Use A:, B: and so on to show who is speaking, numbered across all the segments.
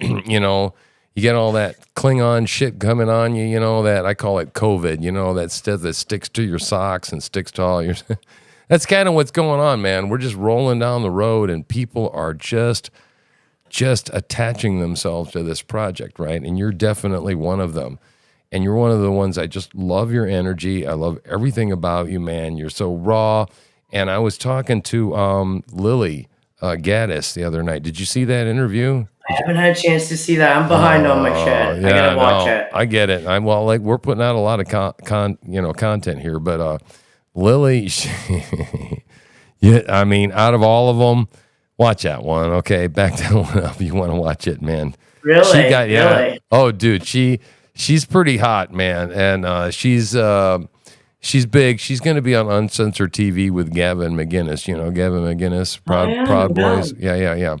A: you know, you get all that Klingon shit coming on you, you know, that I call it COVID, you know, that stuff that sticks to your socks and sticks to all your. That's kind of what's going on, man. We're just rolling down the road and people are just attaching themselves to this project, right? And you're definitely one of them. And you're one of the ones I just love your energy. I love everything about you, man. You're so raw. And I was talking to Lily Gaddis the other night. Did you see that interview?
B: I haven't had a chance to see that. I'm behind on my shit.
A: Yeah,
B: I gotta watch it.
A: I get it. We're putting out a lot of content here, but Lily, yeah, I mean, out of all of them, watch that one. Okay, back that one up. You want to watch it, man?
B: Really?
A: Really? Oh, dude, she's pretty hot, man, and she's big. She's going to be on Uncensored TV with Gavin McGinnis. You know, Gavin McGinnis, Proud Boys. Yeah.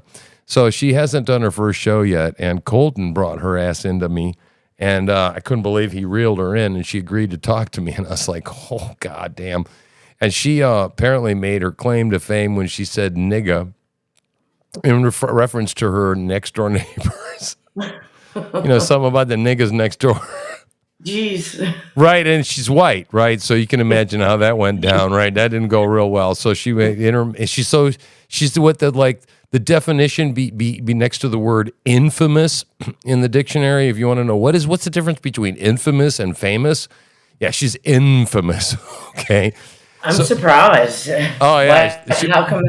A: So she hasn't done her first show yet, and Colton brought her ass into me, and I couldn't believe he reeled her in, and she agreed to talk to me, and I was like, oh, goddamn. And she apparently made her claim to fame when she said nigga in reference to her next-door neighbors. You know, something about the niggas next door.
B: Jeez.
A: Right, and she's white, right? So you can imagine how that went down, right? That didn't go real well. So she's what the definition be next to the word infamous in the dictionary. If you want to know what's the difference between infamous and famous? Yeah, she's infamous. Okay.
B: I'm surprised.
A: Oh yeah.
B: How come?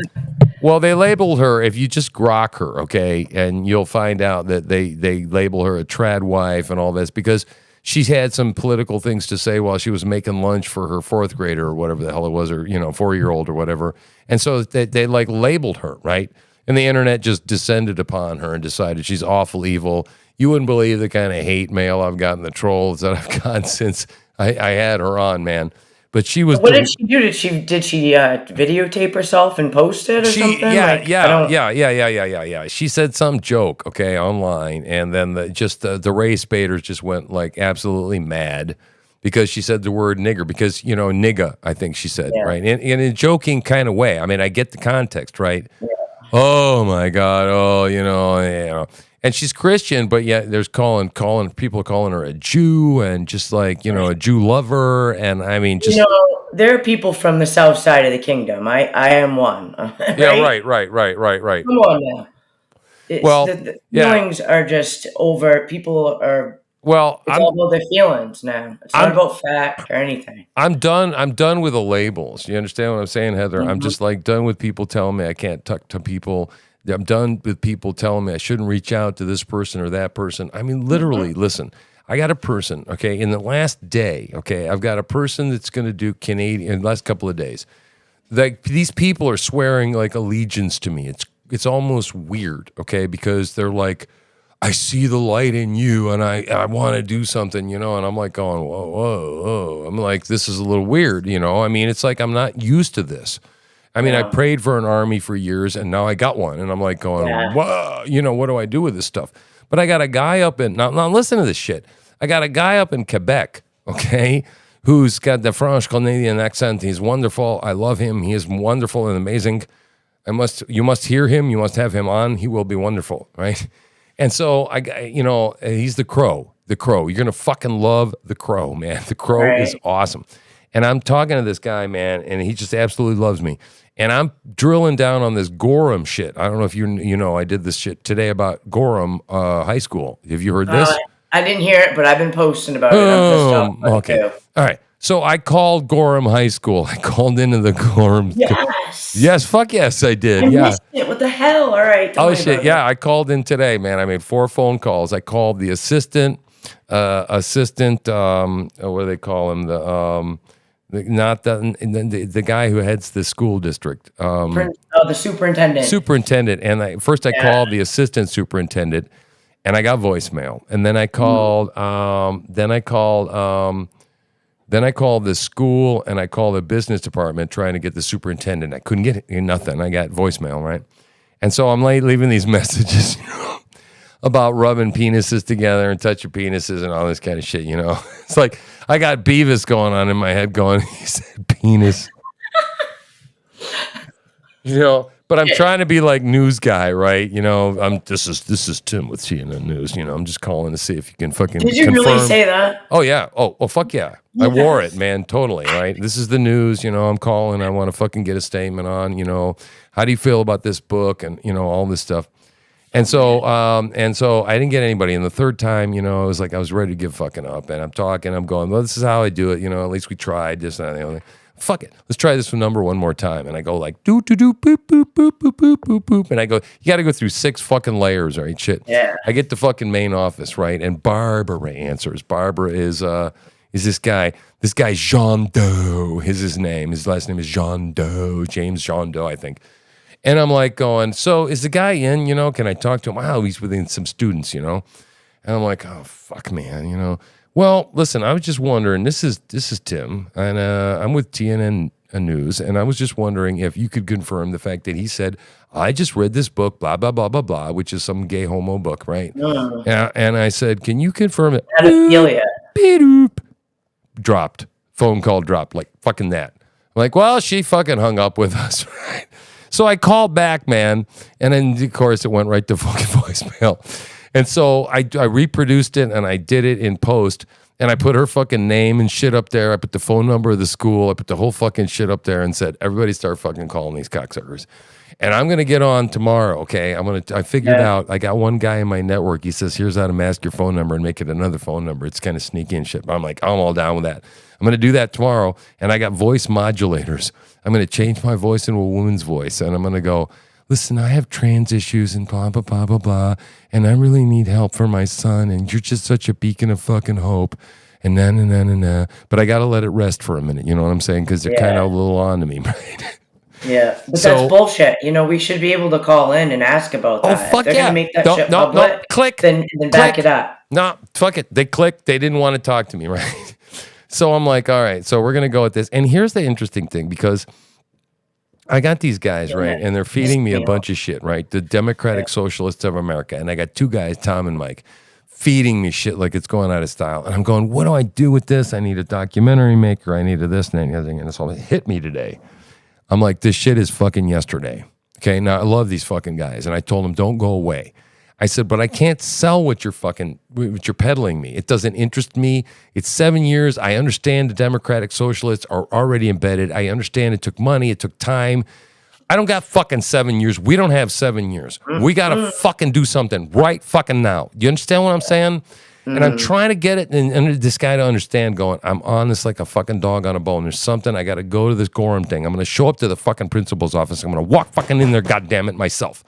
A: Well, they labeled her, if you just grok her, okay, and you'll find out that they label her a trad wife and all this because she's had some political things to say while she was making lunch for her fourth grader or whatever the hell it was, or, 4-year-old or whatever. And so they like labeled her, right? And the internet just descended upon her and decided she's awful evil. You wouldn't believe the kind of hate mail I've gotten, the trolls that I've gotten since I had her on, man. But she was.
B: What did she do? Did she videotape herself and post it or something?
A: Yeah. She said some joke, okay, online, and then the race baiters just went like absolutely mad because she said the word nigger because nigga, I think she said, right, in a joking kind of way. I mean, I get the context, right? Yeah. Oh my God! Oh, and she's Christian, but yet there's people calling her a Jew and just like, a Jew lover. And I mean, just.
B: There are people from the south side of the kingdom. I am one. Right?
A: Yeah, right.
B: Come on now. The feelings are just over. People are.
A: Well,
B: it's all about their feelings now. It's not about fact or anything.
A: I'm done with the labels. You understand what I'm saying, Heather? Mm-hmm. I'm just like done with people telling me I can't talk to people. I'm done with people telling me I shouldn't reach out to this person or that person. I mean, literally, listen, I got a person, okay, in the last day, okay, I've got a person that's going to do Canadian in the last couple of days. Like, these people are swearing like allegiance to me. It's almost weird, okay, because they're like, I see the light in you and I want to do something, and I'm like going, whoa. I'm like, this is a little weird, I mean, it's like I'm not used to this. I mean, I prayed for an army for years, and now I got one, and I'm like going, whoa, what do I do with this stuff? But I got a guy up in, now listen to this shit. I got a guy up in Quebec, okay, who's got the French Canadian accent. He's wonderful. I love him. He is wonderful and amazing. You must hear him. You must have him on. He will be wonderful, right? And so, he's the Crow. The Crow. You're going to fucking love the Crow, man. The Crow is awesome. And I'm talking to this guy, man, and he just absolutely loves me. And I'm drilling down on this Gorham shit. I don't know if I did this shit today about Gorham High School. Have you heard this?
B: I didn't hear it, but I've been posting about it. I'm pissed off
A: okay. All right. So I called Gorham High School. I called into the Gorham.
B: Yes.
A: Yes. Fuck yes, I did.
B: I missed it. What the hell? All right.
A: Oh, shit. Yeah. I called in today, man. I made 4 phone calls. I called the assistant, what do they call him? The guy who heads the school district.
B: The superintendent.
A: Superintendent. And I called the assistant superintendent, and I got voicemail. And then I called. Then I called the school, and I called the business department trying to get the superintendent. I couldn't get nothing. I got voicemail, right? And so I'm leaving these messages, about rubbing penises together and touching penises and all this kind of shit, It's like I got Beavis going on in my head going, he said penis. But I'm trying to be like news guy, right? You know, this is Tim with CNN News. You know, I'm just calling to see if you can fucking
B: Did you
A: confirm.
B: really say that?
A: Oh yeah. Oh fuck yeah. I wore it, man. Totally, right? This is the news, you know, I'm calling. I want to fucking get a statement on, you know, how do you feel about this book and, you know, all this stuff. And so I didn't get anybody. And the third time, you know, it was like I was ready to give fucking up. And I'm talking, I'm going, well, this is how I do it. You know, at least we tried this and that. Fuck it. Let's try this number one more time. And I go like, boop, boop, boop, boop, boop, boop, boop, boop. And I go, you got to go through 6 fucking layers, right? Shit.
B: Yeah.
A: I get the fucking main office, right? And Barbara answers. Barbara is this guy. This guy, Jean Doe is his name. His last name is Jean Doe, James Jean Doe, I think. And I'm like going, so is the guy in, you know, can I talk to him? Wow, he's within some students, you know? And I'm like, oh, fuck, man, you know? Well, listen, I was just wondering, this is Tim, and I'm with TNN News, and I was just wondering if you could confirm the fact that he said, I just read this book, blah, blah, blah, blah, blah, which is some gay homo book, right? And I said, can you confirm it?
B: Pedophilia.
A: Beep, dropped. Phone call dropped, like fucking that. I'm like, well, she fucking hung up with us, right? So I called back, man, and then, of course, it went right to fucking voicemail. And so I reproduced it, and I did it in post, and I put her fucking name and shit up there. I put the phone number of the school. I put the whole fucking shit up there and said, everybody start fucking calling these cocksuckers. And I'm going to get on tomorrow, okay? I figured out, I got one guy in my network. He says, here's how to mask your phone number and make it another phone number. It's kind of sneaky and shit. But I'm like, I'm all down with that. I'm going to do that tomorrow. And I got voice modulators. I'm going to change my voice into a woman's voice. And I'm going to go, listen, I have trans issues and blah, blah, blah, blah, blah. And I really need help for my son. And you're just such a beacon of fucking hope. And nah. But I got to let it rest for a minute. You know what I'm saying? Because they're kind of a little on to me, right?
B: Yeah, but that's bullshit. You know, we should be able to call in and ask about that.
A: Oh, fuck
B: if they're gonna make that shit public,
A: click.
B: Then back it up.
A: No, fuck it. They clicked. They didn't want to talk to me, right? So I'm like, all right, so we're going to go with this. And here's the interesting thing, because I got these guys, right, and they're feeding me a bunch of shit, right? The Democratic Socialists of America. And I got 2 guys, Tom and Mike, feeding me shit like it's going out of style. And I'm going, what do I do with this? I need a documentary maker. I need a this and that and it's all hit me today. I'm like, this shit is fucking yesterday. Okay, now I love these fucking guys. And I told them, don't go away. I said, but I can't sell what you're peddling me. It doesn't interest me. It's 7 years. I understand the Democratic Socialists are already embedded. I understand it took money. It took time. I don't got fucking 7 years. We don't have 7 years. We got to fucking do something right fucking now. You understand what I'm saying? And I'm trying to get it and this guy to understand going, I'm on this like a fucking dog on a bone. There's something, I got to go to this Gorham thing. I'm going to show up to the fucking principal's office. I'm going to walk fucking in there, goddammit, myself.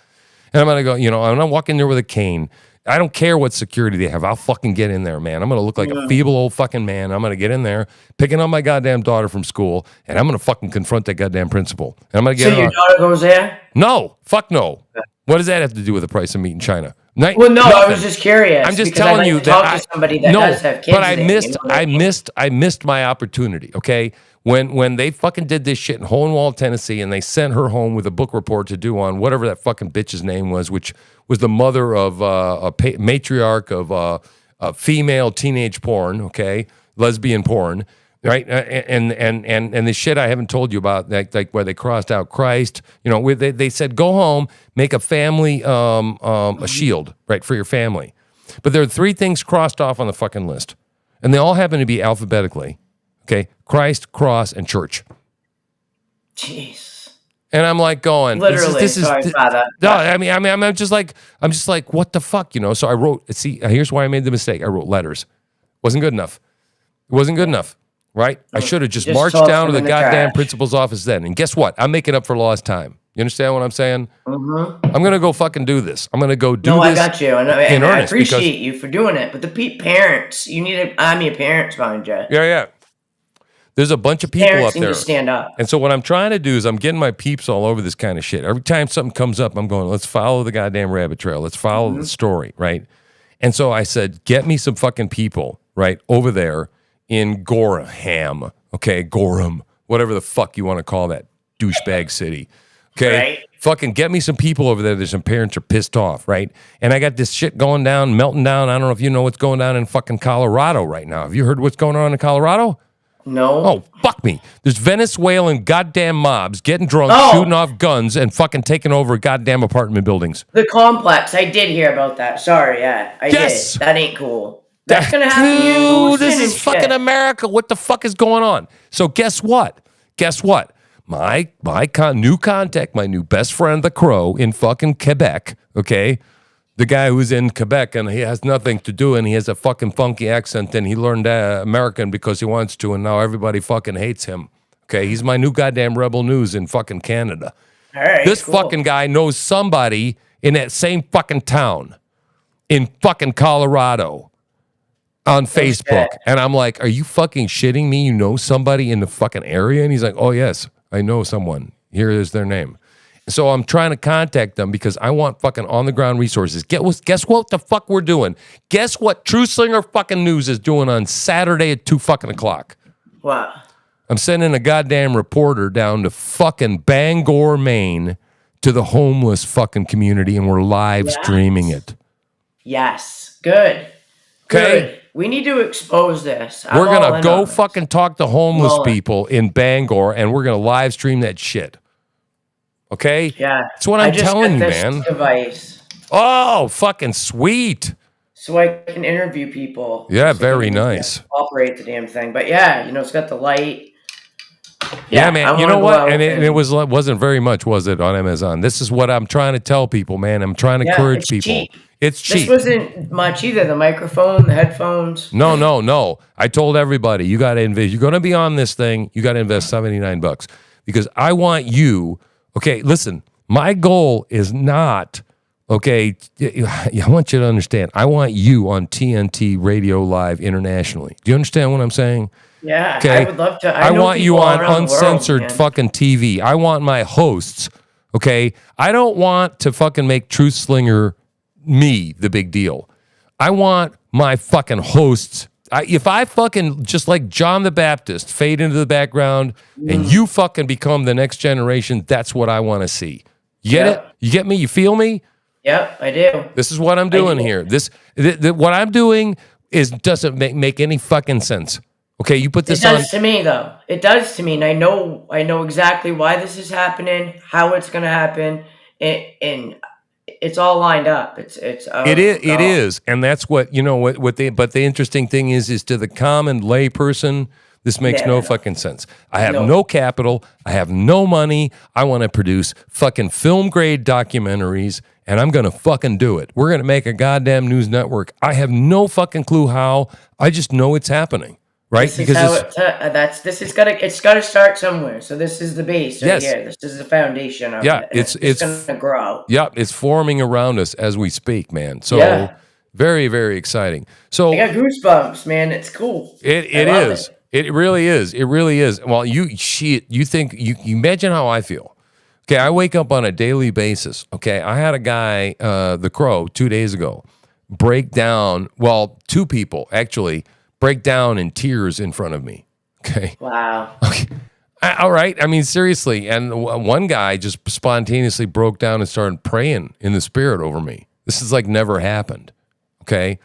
A: And I'm going to go, you know, I'm going to walk in there with a cane. I don't care what security they have. I'll fucking get in there, man. I'm going to look like a feeble old fucking man. I'm going to get in there, picking up my goddamn daughter from school, and I'm going to fucking confront that goddamn principal. And I'm going to get
B: So your daughter goes there?
A: No. Fuck no. What does that have to do with the price of meat in China?
B: Well, no, I was just curious.
A: I'm just telling you that
B: talk to somebody that does have kids.
A: But I missed my opportunity. Okay, when they fucking did this shit in Hole-in-Wall, Tennessee, and they sent her home with a book report to do on whatever that fucking bitch's name was, which was the mother of a matriarch of female teenage porn. Okay, lesbian porn. Right, and the shit I haven't told you about, like where they crossed out Christ. You know, they said go home, make a family a shield, right, for your family. But there are 3 things crossed off on the fucking list, and they all happen to be alphabetically. Okay, Christ, cross, and church.
B: Jeez.
A: And I'm like going,
B: literally. Sorry, Father.
A: No, I'm just like, what the fuck, you know? So I wrote. See, here's why I made the mistake. I wrote letters. Wasn't good enough. It wasn't good enough. Right? I should have just marched down to the goddamn principal's office then. And guess what? I'm making up for lost time. You understand what I'm saying? I'm going to go fucking do this. I'm going to go do this. No,
B: I got you. And I appreciate you for doing it. But the parents, you need an army of parents behind you.
A: Yeah. There's a bunch of people
B: parents
A: up there.
B: Need to stand up.
A: And so what I'm trying to do is I'm getting my peeps all over this kind of shit. Every time something comes up, I'm going, let's follow the goddamn rabbit trail. Let's follow the story, right? And so I said, get me some fucking people, right, over there in Gorham. Okay, Gorham, whatever the fuck you want to call that douchebag city. Okay,
B: right.
A: Fucking get me some people over there. There's some parents are pissed off, right? And I got this shit going down, melting down. I don't know if you know what's going down in fucking Colorado right now. Have you heard what's going on in Colorado?
B: No.
A: Oh, fuck me. There's Venezuelan goddamn mobs getting drunk,
B: Oh.
A: shooting off guns, and fucking taking over goddamn apartment buildings.
B: The complex. I did hear about that. Sorry, yeah. I
A: Yes.
B: did. That ain't cool. That's going to happen here in
A: Dude,
B: Boston
A: this is
B: and
A: fucking
B: shit.
A: America. What the fuck is going on? So guess what? Guess what? My new contact, my new best friend, the Crow in fucking Quebec, okay? The guy who's in Quebec and he has nothing to do and he has a fucking funky accent and he learned American because he wants to and now everybody fucking hates him. Okay, he's my new goddamn Rebel News in fucking Canada.
B: All right,
A: This
B: cool.
A: fucking guy knows somebody in that same fucking town in fucking Colorado on Facebook. And I'm like, are you fucking shitting me? You know somebody in the fucking area? And he's like, oh, yes, I know someone. Here is their name. So I'm trying to contact them because I want fucking on-the-ground resources. Guess what the fuck we're doing? Guess what TruthSlinger fucking News is doing on Saturday at 2 fucking o'clock?
B: What?
A: I'm sending a goddamn reporter down to fucking Bangor, Maine, to the homeless fucking community, and we're live streaming it.
B: Yes. Good.
A: Okay?
B: Good. We need to expose this.
A: We're going to go fucking talk to homeless people in Bangor, and we're going to live stream that shit. Okay?
B: Yeah.
A: That's what I'm telling you, man.
B: Device
A: Oh, fucking sweet.
B: so I can interview people.
A: Yeah,
B: So
A: very
B: I can,
A: nice.
B: Operate the damn thing. But yeah, it's got the light.
A: Yeah, man.
B: I
A: You know
B: wanna go
A: what?
B: out
A: And it wasn't very much, was it, on Amazon? This is what I'm trying to tell people, man. I'm trying to encourage
B: it's
A: people.
B: cheap.
A: It's cheap.
B: This wasn't much either. The microphone, the headphones.
A: No. I told everybody, you got to invest. You're going to be on this thing. You got to invest $79 because I want you. Okay, listen. My goal is not. Okay, I want you to understand. I want you on TNT Radio Live internationally. Do you understand what I'm saying?
B: Yeah,
A: Okay.
B: I would love to.
A: I
B: know
A: want you
B: people
A: on
B: around the
A: uncensored
B: world, man.
A: fucking TV. I want my hosts. Okay, I don't want to fucking make TruthSlinger me the big deal. I want my fucking hosts. If I fucking just like John the Baptist fade into the background and you fucking become the next generation, that's what I want to see. You get it? You get me? You feel me?
B: Yep, I do.
A: This is what I'm doing here. What I'm doing doesn't make any fucking sense. Okay, you put this
B: It
A: on.
B: does to me, though. It does to me, and I know exactly why this is happening, how it's going to happen, and it's all lined up. It
A: is, and that's what you know. But the interesting thing is to the common lay person, this makes no fucking sense. I have no capital. I have no money. I want to produce fucking film grade documentaries, and I'm gonna fucking do it. We're gonna make a goddamn news network. I have no fucking clue how. I just know it's happening. Right?
B: This is how it's got to start somewhere. So this is the base right here. This is the foundation of it. It's going to grow.
A: Yeah, it's forming around us as we speak, man. So very, very exciting. So
B: I got goosebumps, man. It's cool.
A: It is. It really is. It really is. Well, you imagine how I feel. Okay, I wake up on a daily basis. Okay, I had a guy, the Crow, 2 days ago, break down. Well, two people actually break down in tears in front of me. Okay.
B: Wow.
A: Okay. All right. I mean, seriously. And one guy just spontaneously broke down and started praying in the spirit over me. This is like never happened. Okay.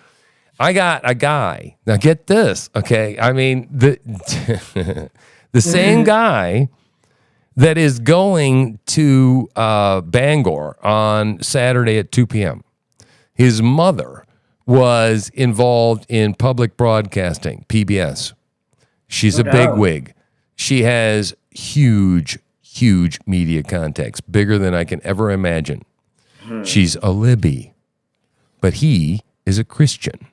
A: I got a guy. Now get this. Okay. I mean, the same guy that is going to Bangor on Saturday at 2 p.m. His mother was involved in public broadcasting, PBS. She's a bigwig. She has huge, huge media contacts, bigger than I can ever imagine. She's a Libby, but he is a Christian.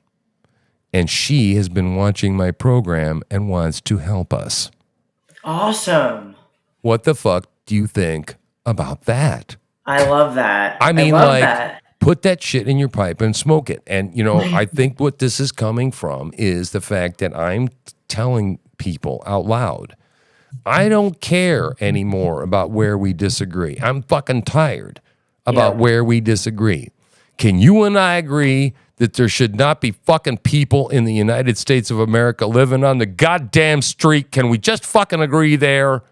A: And she has been watching my program and wants to help us.
B: Awesome.
A: What the fuck do you think about that?
B: I love that.
A: I mean,
B: love that.
A: Put that shit in your pipe and smoke it. And, I think what this is coming from is the fact that I'm telling people out loud, I don't care anymore about where we disagree. I'm fucking tired about where we disagree. Can you and I agree that there should not be fucking people in the United States of America living on the goddamn street? Can we just fucking agree there?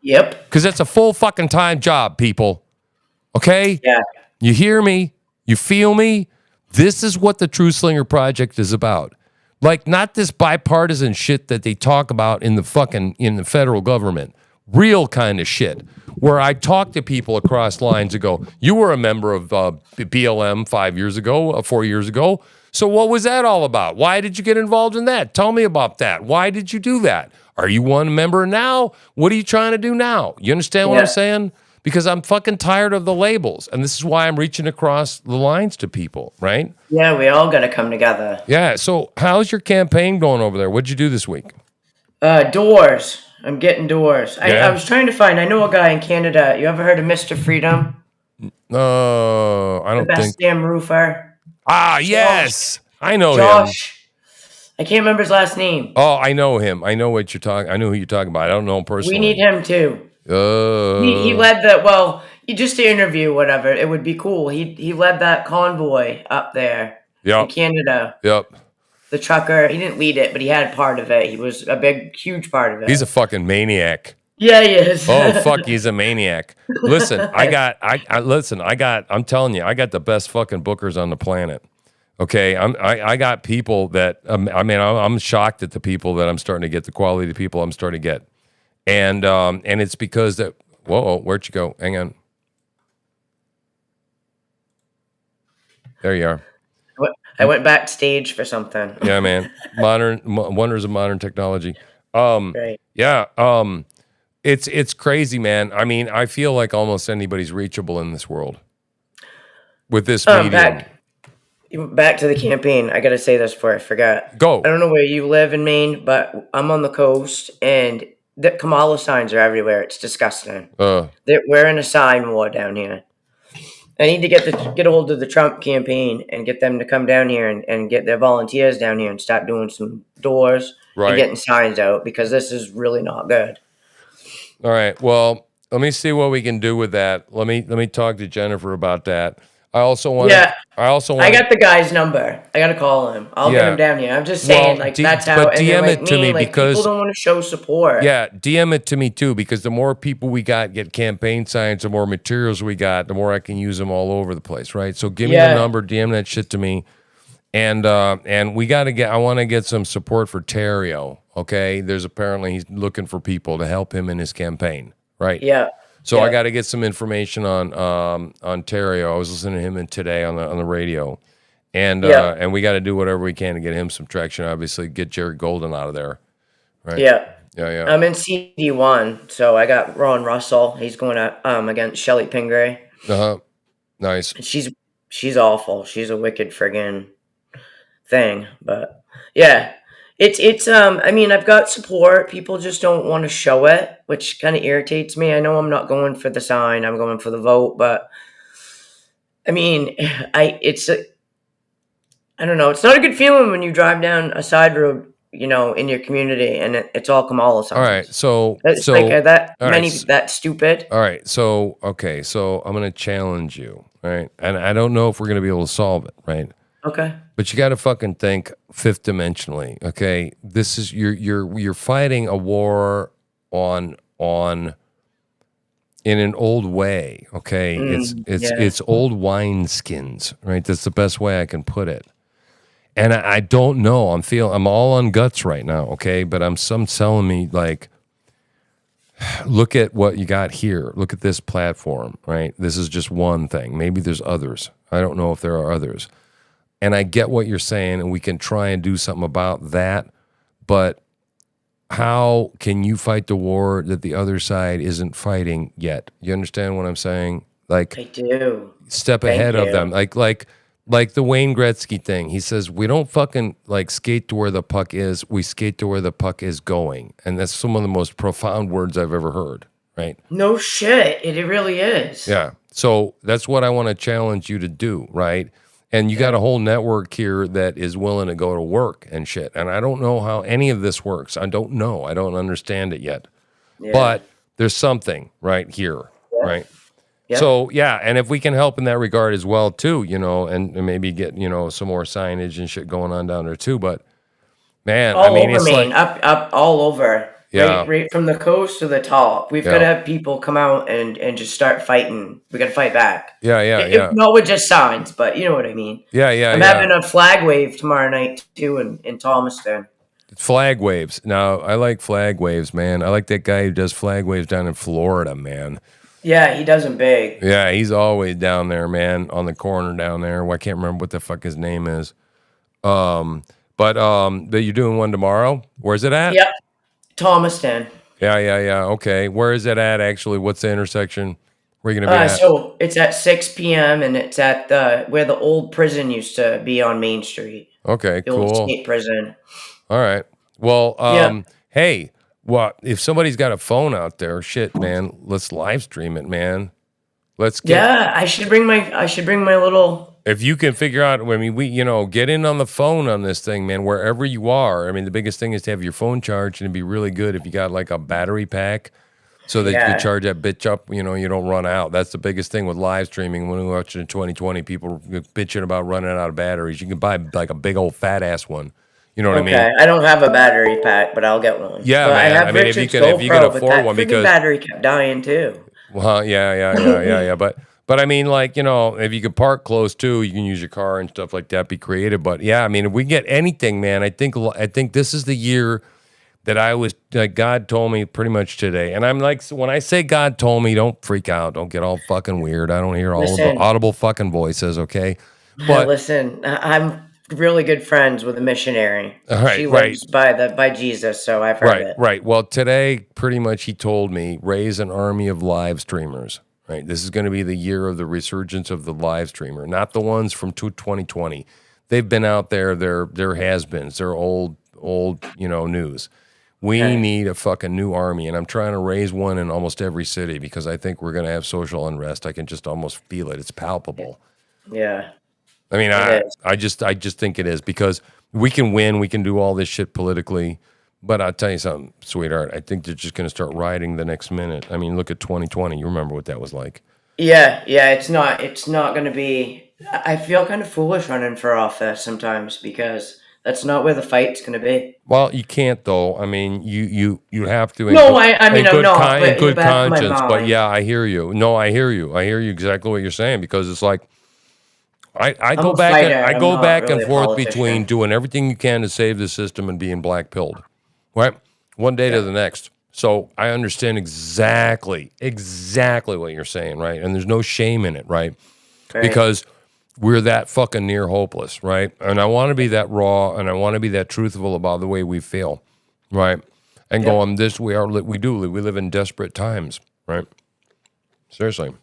B: Yep.
A: Because that's a full fucking time job, people. Okay?
B: Yeah.
A: You hear me? You feel me? This is what the TruthSlinger Project is about. Like, not this bipartisan shit that they talk about in the federal government. Real kind of shit. Where I talk to people across lines and go, you were a member of BLM 4 years ago. So what was that all about? Why did you get involved in that? Tell me about that. Why did you do that? Are you one member now? What are you trying to do now? You understand what I'm saying? Because I'm fucking tired of the labels. And this is why I'm reaching across the lines to people, right?
B: Yeah, we all got to come together.
A: Yeah. So how's your campaign going over there? What'd you do this week?
B: Doors. I'm getting doors.
A: Yeah?
B: I was trying to find, I know a guy in Canada. You ever heard of Mr. Freedom?
A: I
B: The
A: don't
B: best
A: think.
B: damn roofer.
A: Yes. I know him.
B: Josh. I can't remember his last name.
A: Oh, I know him. I know what you're talking. I know who you're talking about. I don't know him personally.
B: We need him too. He led just to interview, whatever. It would be cool. He led that convoy up there in Canada.
A: Yep.
B: The trucker, he didn't lead it, but he had part of it. He was a huge part of it.
A: He's a fucking maniac.
B: Yeah, he is.
A: Oh, fuck, he's a maniac. Listen, I'm telling you, I got the best fucking bookers on the planet. Okay, I got people that I'm shocked at the people that I'm starting to get, the quality of people I'm starting to get. And it's because that, whoa, where'd you go? Hang on. There you are.
B: I went backstage for something.
A: Yeah, man. Wonders of modern technology.
B: Right.
A: Yeah. It's crazy, man. I mean, I feel like almost anybody's reachable in this world with this medium.
B: Back to the campaign. I got to say this before I forgot.
A: Go.
B: I don't know where you live in Maine, but I'm on the coast, and the Kamala signs are everywhere. It's disgusting. We're in a sign war down here. I need to get a hold of the Trump campaign and get them to come down here and get their volunteers down here and start doing some doors and getting signs out, because this is really not good.
A: All right. Well, let me see what we can do with that. Let me talk to Jennifer about that. I got the guy's number. I got to call him. I'll get him down here. I'm just saying, that's how. But DM it to me, because
B: people don't want to show support.
A: Yeah, DM it to me too, because the more people we get campaign signs, the more materials we got, the more I can use them all over the place, right? So give me the number, DM that shit to me, and we got to get. I want to get some support for Terrio. Okay, there's apparently he's looking for people to help him in his campaign, right?
B: Yeah.
A: So I got to get some information on Terrio. I was listening to him today on the radio, and we got to do whatever we can to get him some traction. Obviously, get Jerry Golden out of there, right?
B: Yeah.
A: Yeah.
B: I'm in CD1, so I got Ron Russell. He's going against Shelley Pingree.
A: Nice.
B: She's awful. She's a wicked friggin' thing, but yeah. It's I mean, I've got support. People just don't want to show it, which kind of irritates me. I know I'm not going for the sign. I'm going for the vote, but I mean, I don't know. It's not a good feeling when you drive down a side road, in your community, and it's all Kamala signs.
A: All right, so
B: that's stupid.
A: All right, so okay, so I'm gonna challenge you, right? And I don't know if we're gonna be able to solve it, right?
B: Okay.
A: But you got to fucking think fifth dimensionally, okay? This is you're fighting a war on in an old way, okay? It's old wineskins, right? That's the best way I can put it. And I don't know. I'm all on guts right now, okay? But some telling me, like, look at what you got here. Look at this platform, right? This is just one thing. Maybe there's others. I don't know if there are others. And I get what you're saying, and we can try and do something about that. But how can you fight the war that the other side isn't fighting yet? You understand what I'm saying? Like,
B: I do.
A: Step ahead of them. Like the Wayne Gretzky thing. He says, we don't fucking skate to where the puck is. We skate to where the puck is going. And that's some of the most profound words I've ever heard, right?
B: No shit. It really is.
A: Yeah. So that's what I want to challenge you to do, right? And you got a whole network here that is willing to go to work and shit. And I don't know how any of this works. I don't know. I don't understand it yet. Yeah. But there's something right here, right? Yeah. So, and if we can help in that regard as well, too, and maybe get, some more signage and shit going on down there, too. But, man,
B: it's Maine, up all over.
A: Yeah.
B: Right from the coast to the top. We've got
A: Yeah.
B: to have people come out and just start fighting. We got to fight back.
A: Yeah. Yeah.
B: If
A: Yeah.
B: not with just signs, but you know what I mean.
A: Yeah. Yeah.
B: I'm
A: Yeah.
B: having a flag wave tomorrow night too in Thomaston.
A: Flag waves. Now, I like flag waves, man. I like that guy who does flag waves down in Florida, man.
B: Yeah, he does them big.
A: Yeah, he's always down there, man, on the corner down there. Well, I can't remember what the fuck his name is. But you're doing one tomorrow. Where's it at?
B: Yep, Thomaston.
A: Yeah, yeah, yeah. Okay, where is it at? Actually, what's the intersection? Where are you gonna be at?
B: So it's at 6 p.m. and it's at where the old prison used to be on Main Street.
A: Okay,
B: The old
A: cool.
B: state prison.
A: All right. Well,
B: Yeah.
A: hey, what if somebody's got a phone out there? Shit, man, let's live stream it, man. Let's get.
B: Yeah, I should bring my little.
A: If you can figure out, I mean, get in on the phone on this thing, man, wherever you are. I mean, the biggest thing is to have your phone charged, and it'd be really good if you got like a battery pack so that you
B: Yeah.
A: can charge that bitch up, you don't run out. That's the biggest thing with live streaming. When we watch it in 2020, people bitching about running out of batteries. You can buy like a big old fat ass one. You know what I mean?
B: Okay, I don't have a battery pack, but I'll get one.
A: Yeah,
B: but
A: man.
B: I have
A: I mean, if you
B: Richard's
A: can- if you can
B: GoPro, but
A: afford
B: that
A: one,
B: friggin'
A: because-
B: battery kept dying too.
A: Well, yeah. But I mean, like, if you could park close too, you can use your car and stuff like that. Be creative, but yeah, I mean, if we get anything, man, I think this is the year that I was like, God told me pretty much today, and I'm like, when I say God told me, don't freak out, don't get all fucking weird. I don't hear all of the
B: Listen.
A: audible fucking voices, okay? But
B: Listen, I'm really good friends with a missionary.
A: All right,
B: She
A: right.
B: lives by Jesus, so I've heard it.
A: Right. Well, today, pretty much, he told me, raise an army of live streamers. Right. This is going to be the year of the resurgence of the live streamer, not the ones from 2020. They've been out there. They're has-beens. They're old news. We
B: Okay.
A: need a fucking new army, and I'm trying to raise one in almost every city because I think we're going to have social unrest. I can just almost feel it. It's palpable.
B: Yeah.
A: I mean,
B: It is.
A: I just think it is because we can win. We can do all this shit politically. But I'll tell you something, sweetheart. I think they're just going to start rioting the next minute. I mean, look at 2020. You remember what that was like.
B: Yeah. It's not going to be. I feel kind of foolish running for office sometimes because that's not where the fight's going to be.
A: Well, you can't though. I mean, you have to.
B: No, I mean, I'm not, but
A: in
B: in
A: good
B: the back of my
A: conscience. But
B: mind.
A: yeah, I hear you. No, I hear you. I hear you exactly what you're saying because it's like I go
B: a
A: back
B: fighter.
A: and I
B: I'm
A: go
B: not
A: back
B: really
A: and
B: a
A: forth
B: politician.
A: between doing everything you can to save the system and being black pilled, right? One day to the next. So I understand exactly what you're saying, right? And there's no shame in it, right?
B: Right.
A: Because we're that fucking near hopeless, right? And I want to be that raw and I want to be that truthful about the way we feel, right? And
B: Yep.
A: going, we live in desperate times, right? Seriously.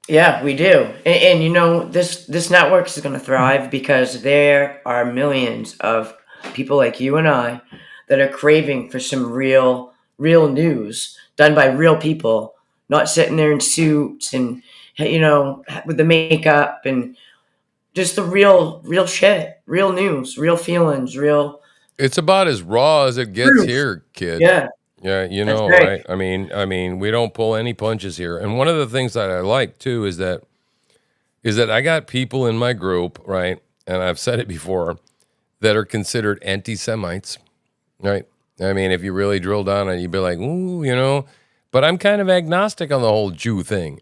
B: Yeah, we do. And this network is going to thrive because there are millions of people like you and I that are craving for some real news done by real people, not sitting there in suits and with the makeup and just the real shit, real news, real feelings, real
A: It's about as raw as it gets
B: Proof.
A: here, kid.
B: yeah.
A: Yeah,
B: That's right.
A: right? I mean, we don't pull any punches here. And one of the things that I like too is that I got people in my group, right? And I've said it before, that are considered anti-Semites, right? I mean, if you really drill down on it, you'd be like, ooh, but I'm kind of agnostic on the whole Jew thing.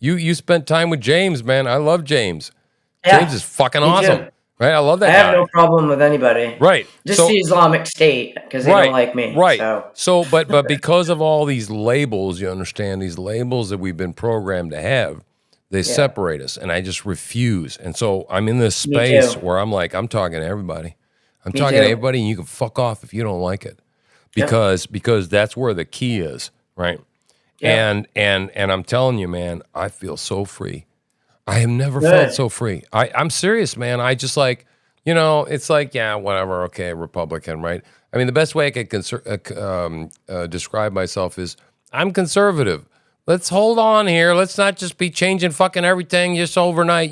A: You spent time with James, man. I love James.
B: Yeah,
A: James is fucking
B: me
A: awesome,
B: too.
A: right? I love that
B: I
A: guy.
B: have no problem with anybody.
A: Right.
B: Just
A: So-
B: the Islamic State because they don't like me.
A: Right.
B: So
A: But because of all these labels, you understand, these labels that we've been programmed to have, they separate us, and I just refuse. And so I'm in this
B: Me
A: space
B: too.
A: where I'm like, I'm talking to everybody. I'm
B: Me
A: talking to
B: too.
A: everybody, and you can fuck off if you don't like it,
B: Yep.
A: because that's where the key is, right?
B: Yeah.
A: And I'm telling you, man, I feel so free. I have never
B: Good.
A: felt so free. I'm serious, man. I just like, it's like, yeah, whatever. Okay, Republican, right? I mean, the best way I could describe myself is I'm conservative. Let's hold on here. Let's not just be changing fucking everything just overnight,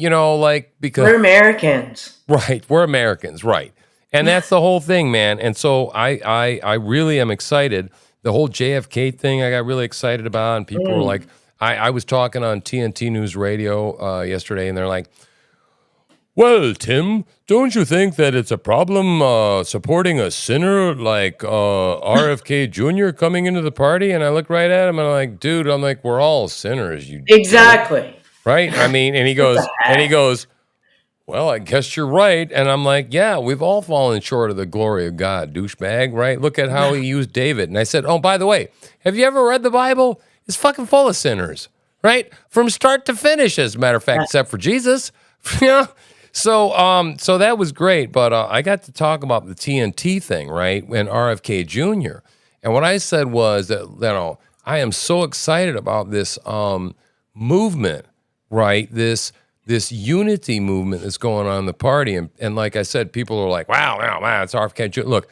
A: because
B: We're Americans.
A: right, we're Americans, right? And that's the whole thing, man. And so I really am excited. The whole JFK thing, I got really excited about, and people were like, I was talking on TNT News Radio yesterday, and they're like, Well, Tim, don't you think that it's a problem supporting a sinner like RFK Jr. coming into the party? And I look right at him and I'm like, dude, I'm like, we're all sinners, you dope,
B: Exactly.
A: right? I mean, and he
B: What the heck?
A: goes, well, I guess you're right. And I'm like, yeah, we've all fallen short of the glory of God, douchebag, right? Look at how he used David. And I said, oh, by the way, have you ever read the Bible? It's fucking full of sinners, right? From start to finish, as a matter of fact, except for Jesus. Yeah. So that was great. But I got to talk about the TNT thing, right? And RFK Jr. And what I said was that, I am so excited about this movement, right? This unity movement that's going on in the party. And like I said, people are like, wow, it's RFK Jr. Look,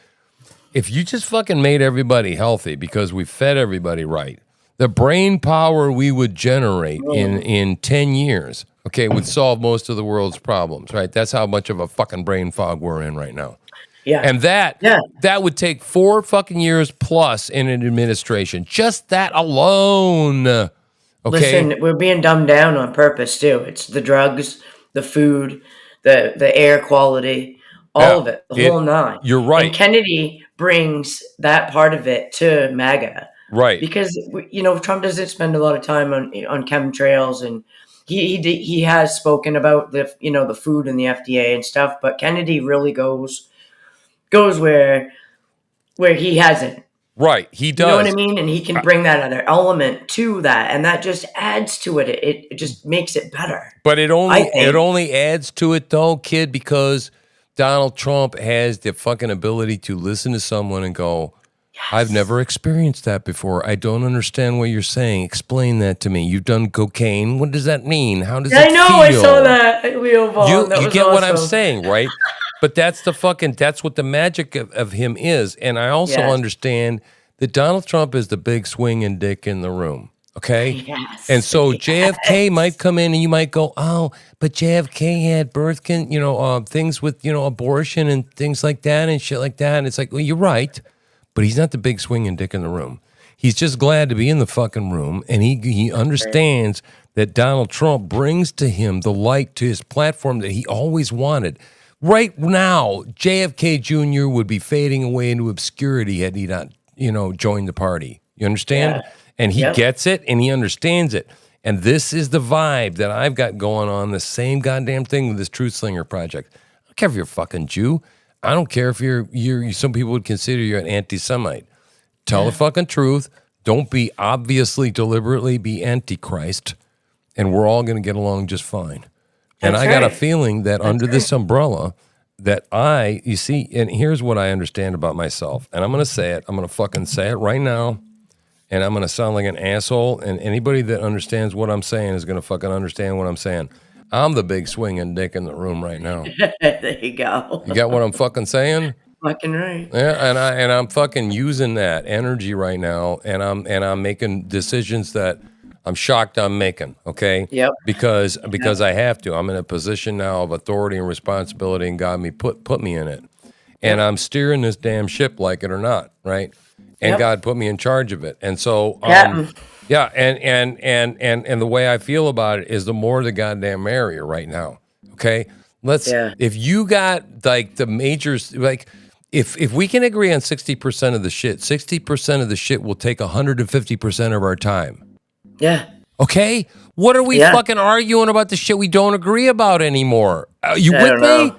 A: if you just fucking made everybody healthy because we fed everybody right, the brain power we would generate in 10 years, okay, would solve most of the world's problems, right? That's how much of a fucking brain fog we're in right now.
B: Yeah.
A: And that would take 4 fucking years plus in an administration. Just that alone. Okay.
B: Listen, we're being dumbed down on purpose too. It's the drugs, the food, the air quality, all of it, the whole nine.
A: You're right.
B: And Kennedy brings that part of it to MAGA.
A: Right.
B: Because Trump doesn't spend a lot of time on chemtrails, and he has spoken about the food and the FDA and stuff, but Kennedy really goes where he hasn't.
A: Right, he does.
B: You know what I mean? And he can bring that other element to that, and that just adds to it. It just makes it better.
A: But it only adds to it though, kid, because Donald Trump has the fucking ability to listen to someone and go, yes, I've never experienced that before. I don't understand what you're saying. Explain that to me. You've done cocaine. What does that mean? How does it feel?
B: I saw that. Leo Vaughn.
A: You get what I'm saying, right? But that's what the magic of him is. And I also understand that Donald Trump is the big swinging dick in the room. Okay?
B: Yes.
A: And so JFK might come in and you might go, oh, but JFK had things with, abortion and things like that and shit like that. And it's like, well, you're right. But he's not the big swinging dick in the room. He's just glad to be in the fucking room. And he understands that Donald Trump brings to him the light to his platform that he always wanted. Right now, JFK Jr. would be fading away into obscurity had he not, joined the party. You understand?
B: Yeah.
A: And he gets it and he understands it. And this is the vibe that I've got going on, the same goddamn thing with this TruthSlinger project. I don't care if you're a fucking Jew. I don't care if you're some people would consider you an anti-Semite. Tell the fucking truth. Don't be deliberately be antichrist. And we're all going to get along just fine. And I got a feeling that under this umbrella that you see, and here's what I understand about myself. And I'm going to say it. I'm going to fucking say it right now. And I'm going to sound like an asshole. And anybody that understands what I'm saying is going to fucking understand what I'm saying. I'm the big swinging dick in the room right now.
B: There you go.
A: You got what I'm fucking saying?
B: Fucking right.
A: Yeah, and I'm fucking using that energy right now, and I'm making decisions that I'm shocked I'm making. Okay.
B: Yep.
A: Because I have to. I'm in a position now of authority and responsibility, and God put me in it, and I'm steering this damn ship, like it or not, right? And God put me in charge of it, and so yeah, and the way I feel about it is the more the goddamn merrier right now. Okay, if you got like the majors, like if we can agree on 60% of the shit, 60% of the shit will take 150% of our time.
B: Yeah.
A: Okay, what are we fucking arguing about the shit we don't agree about anymore? You with me?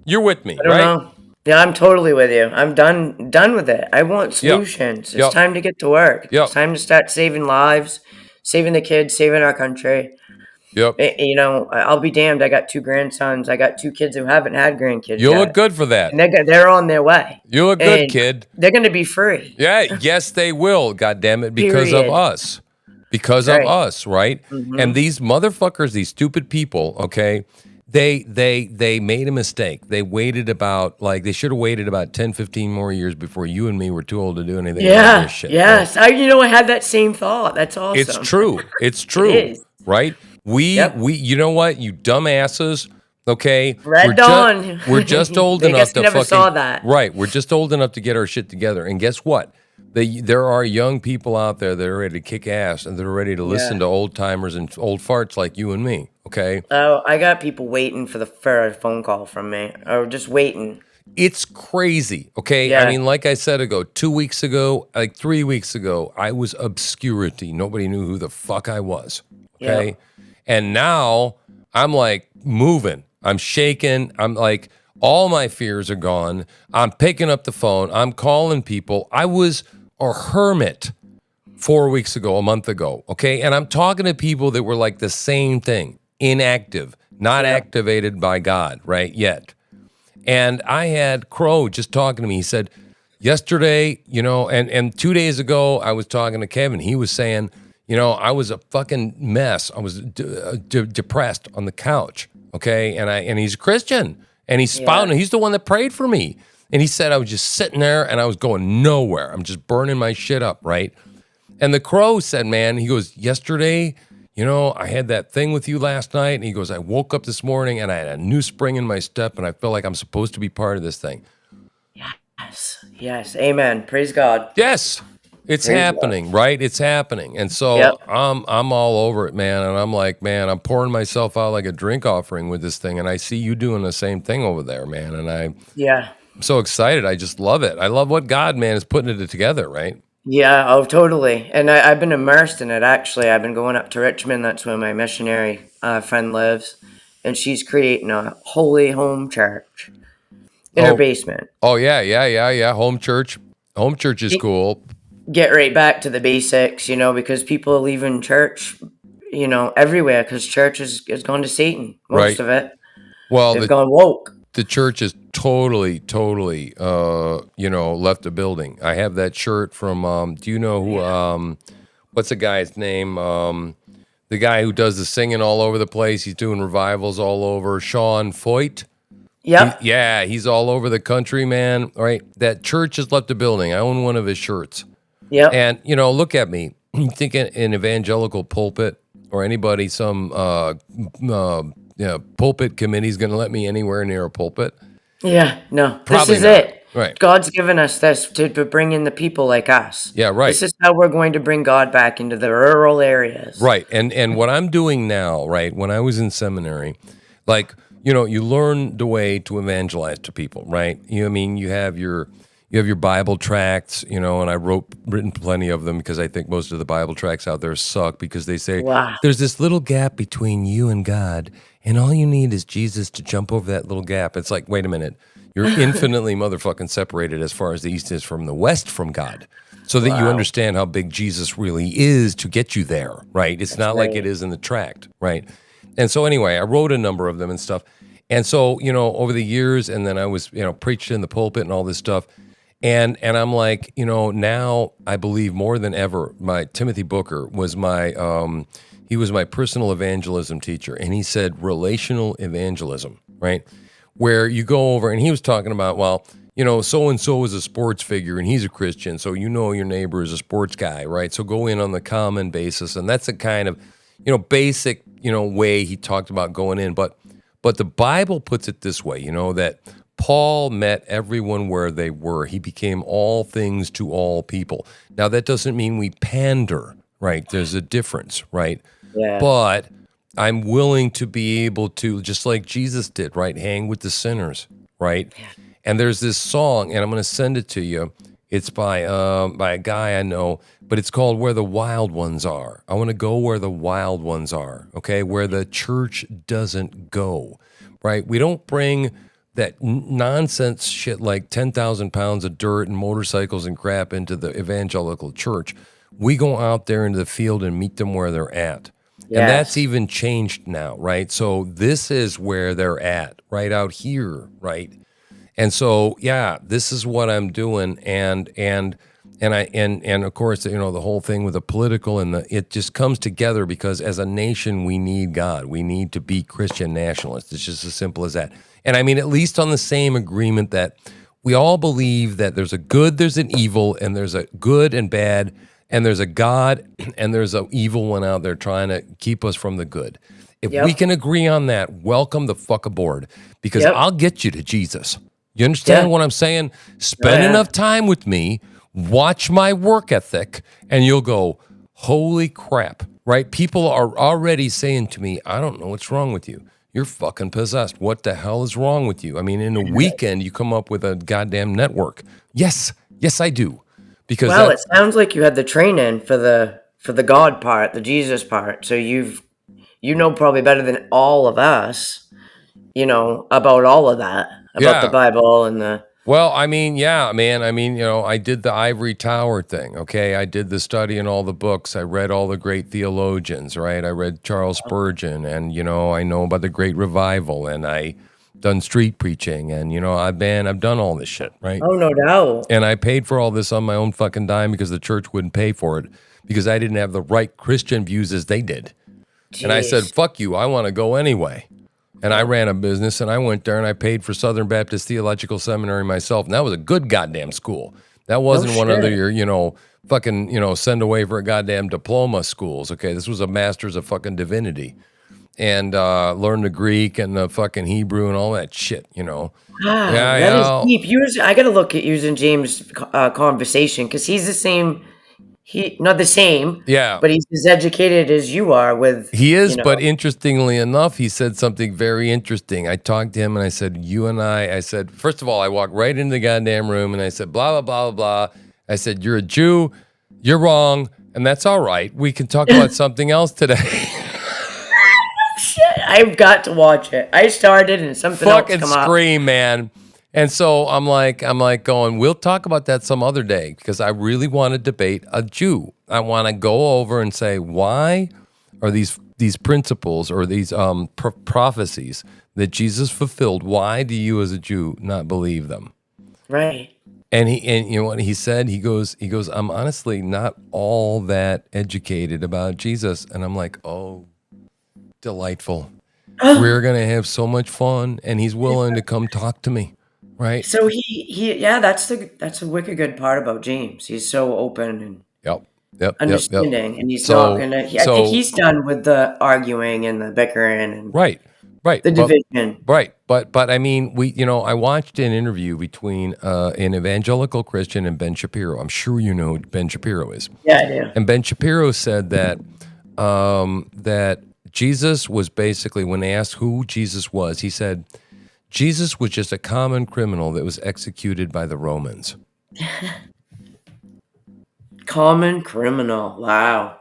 A: You're with me, right?
B: Know. Yeah, I'm totally with you. I'm done with it. I want solutions. It's time to get to work. It's time to start saving lives, saving the kids, saving our country.
A: Yep.
B: I'll be damned. I got 2 grandsons. I got 2 kids who haven't had grandkids
A: You
B: yet.
A: look good for that.
B: And they're on their way.
A: You look good, kid.
B: They're going to be free.
A: Yeah, yes, they will, goddammit, because of us. Because of us, right? Mm-hmm. And these motherfuckers, these stupid people, okay, they made a mistake. They waited they should have waited about 10, 15 more years before you and me were too old to do anything about this shit.
B: Yes. Right? I had that same thought. That's awesome.
A: It's true. It's true.
B: It is.
A: Right? We you know what, you dumbasses, okay?
B: Red Dawn.
A: We're just old enough to
B: never saw that.
A: Right. We're just old enough to get our shit together. And guess what? There are young people out there that are ready to kick ass and they're ready to listen to old timers and old farts like you and me. Okay.
B: Oh, I got people waiting for a phone call from me, or just waiting.
A: It's crazy. Okay. I
B: Yeah,
A: mean, like I said 2 weeks ago, like 3 weeks ago, I was obscurity. Nobody knew who the fuck I was.
B: yep,
A: Okay. And now I'm like moving. I'm shaking. I'm like, all my fears are gone. I'm picking up the phone. I'm calling people. I was a hermit 4 weeks ago, a month ago. Okay. And I'm talking to people that were like the same thing, inactive, not
B: yep,
A: activated by God, right? Yet. And I had Crow just talking to me. He said, yesterday, and 2 days ago, I was talking to Kevin. He was saying, I was a fucking mess. I was depressed on the couch. Okay. And he's a Christian and he's
B: yeah.
A: spouting. He's the one that prayed for me. And he said, I was just sitting there and I was going nowhere. I'm just burning my shit up. Right. And the Crow said, man, he goes, yesterday, I had that thing with you last night. And he goes, I woke up this morning and I had a new spring in my step and I feel like I'm supposed to be part of this thing.
B: Yes, yes. Amen. Praise God.
A: Yes, it's
B: Praise God.
A: happening, right? It's happening. And
B: Yep.
A: so I'm all over it, man. And I'm like, man, I'm pouring myself out like a drink offering with this thing. And I see you doing the same thing over there, man. And I'm
B: Yeah.
A: so excited. I just love it. I love what God, man, is putting it together, right?
B: Yeah, oh, totally. And I've been immersed in it, actually. I've been going up to Richmond. That's where my missionary friend lives. And she's creating a holy home church in her
A: Oh,
B: basement.
A: oh yeah, yeah, yeah, yeah. Home church. Home church is
B: Get
A: cool.
B: get right back to the basics, because people are leaving church, everywhere, because church is gone to Satan, most
A: Right.
B: of it.
A: Well,
B: They've gone woke.
A: the church is totally, left the building. I have that shirt from, do you know who, what's the guy's name? The guy who does the singing all over the place. He's doing revivals all over. Sean Foyt.
B: Yep.
A: Yeah, he's all over the country, man. All right. That church has left the building. I own one of his shirts.
B: Yep.
A: And, look at me. You think an evangelical pulpit or anybody, some pulpit committee is going to let me anywhere near a pulpit?
B: Yeah. No, this
A: Probably
B: is
A: not.
B: it.
A: Right.
B: God's given us this to bring in the people like us.
A: Yeah, right.
B: This is how we're going to bring God back into the rural areas.
A: Right. And what I'm doing now, right, when I was in seminary, like, you learn the way to evangelize to people, right? You have your Bible tracts, and I written plenty of them because I think most of the Bible tracts out there suck because they say
B: Wow.
A: there's this little gap between you and God, and all you need is Jesus to jump over that little gap. It's like, wait a minute, you're infinitely motherfucking separated as far as the east is from the west from God. So that you
B: Wow.
A: understand how big Jesus really is to get you there, right? It's not like
B: right.
A: it is in the tract, right? And so anyway, I wrote a number of them and stuff. And so, over the years, and then I was, preached in the pulpit and all this stuff. And I'm like, now I believe more than ever, my Timothy Booker was he was my personal evangelism teacher. And he said relational evangelism, right? Where you go over, and he was talking about, well, so-and-so is a sports figure and he's a Christian. So, your neighbor is a sports guy, right? So go in on the common basis. And that's a kind of, basic, way he talked about going in. But the Bible puts it this way, that Paul met everyone where they were. He became all things to all people. Now, that doesn't mean we pander, right? There's a difference, right?
B: Yeah.
A: But I'm willing to be able to, just like Jesus did, right? Hang with the sinners, right? And there's this song, and I'm going to send it to you. It's by a guy I know, but it's called Where the Wild Ones Are. I want to go where the wild ones are, okay? Where the church doesn't go, right? We don't bring that nonsense shit like 10,000 pounds of dirt and motorcycles and crap into the evangelical church. We go out there into the field and meet them where they're at.
B: Yes.
A: And that's even changed now, right? So this is where they're at, right out here, right? And so, yeah, this is what I'm doing, and of course, the whole thing with the political it just comes together because as a nation, we need God. We need to be Christian nationalists. It's just as simple as that. And I mean, at least on the same agreement that we all believe that there's a good, there's an evil, and there's a good and bad, and there's a God, and there's an evil one out there trying to keep us from the good. If we can agree on that, welcome the fuck aboard, because I'll get you to Jesus. You understand what I'm saying? Spend enough time with me, watch my work ethic, and you'll go, holy crap, right? People are already saying to me, I don't know what's wrong with you. You're fucking possessed. What the hell is wrong with you? I mean, in a weekend, you come up with a goddamn network. Yes, I do. Because
B: Well, it sounds like you had the training for the God part, the Jesus part. So you know probably better than all of us, about all of that, about the
A: yeah.
B: Bible and the
A: Well, I mean, yeah, man. I mean, I did the ivory tower thing. Okay. I did the study in all the books. I read all the great theologians, right? I read Charles Spurgeon, and, I know about the Great Revival, and I done street preaching, and, I've done all this shit, right?
B: oh, no doubt.
A: And I paid for all this on my own fucking dime because the church wouldn't pay for it because I didn't have the right Christian views as they did. And I said,
B: Jeez.
A: fuck you. I want to go anyway. And I ran a business, and I went there, and I paid for Southern Baptist Theological Seminary myself. And that was a good goddamn school. That wasn't one of
B: shit.
A: your, fucking, send away for a goddamn diploma schools. Okay, this was a master's of fucking divinity. And learned the Greek and the fucking Hebrew and all that shit,
B: Wow,
A: Yeah,
B: that is
A: yeah.
B: deep. I got to look at using James' conversation because he's the same. He not the same,
A: Yeah.
B: but he's as educated as you are. With
A: He is, but interestingly enough, he said something very interesting. I talked to him and I said, I said, first of all, I walked right into the goddamn room and I said, blah, blah, blah, blah, blah. I said, you're a Jew, you're wrong, and that's all right. We can talk about something else today.
B: shit, I've got to watch it. I started and something
A: Fucking
B: else come up.
A: scream, man. And so I'm like going, we'll talk about that some other day because I really want to debate a Jew. I want to go over and say, why are these principles or these prophecies that Jesus fulfilled, why do you as a Jew not believe them?
B: Right.
A: And you know what he said? He goes, I'm honestly not all that educated about Jesus. And I'm like, oh, delightful. We're going to have so much fun. And he's willing to come talk to me. Right.
B: So yeah, that's a wicked good part about James. He's so open and
A: Yep.
B: understanding, and he's not gonna. I think he's done with the arguing and the bickering and
A: right.
B: the division.
A: Right. But I mean, I watched an interview between an evangelical Christian and Ben Shapiro. I'm sure you know who Ben Shapiro is.
B: Yeah, I do.
A: And Ben Shapiro said that that Jesus was basically, when they asked who Jesus was, he said, Jesus was just a common criminal that was executed by the Romans.
B: Common criminal. Wow.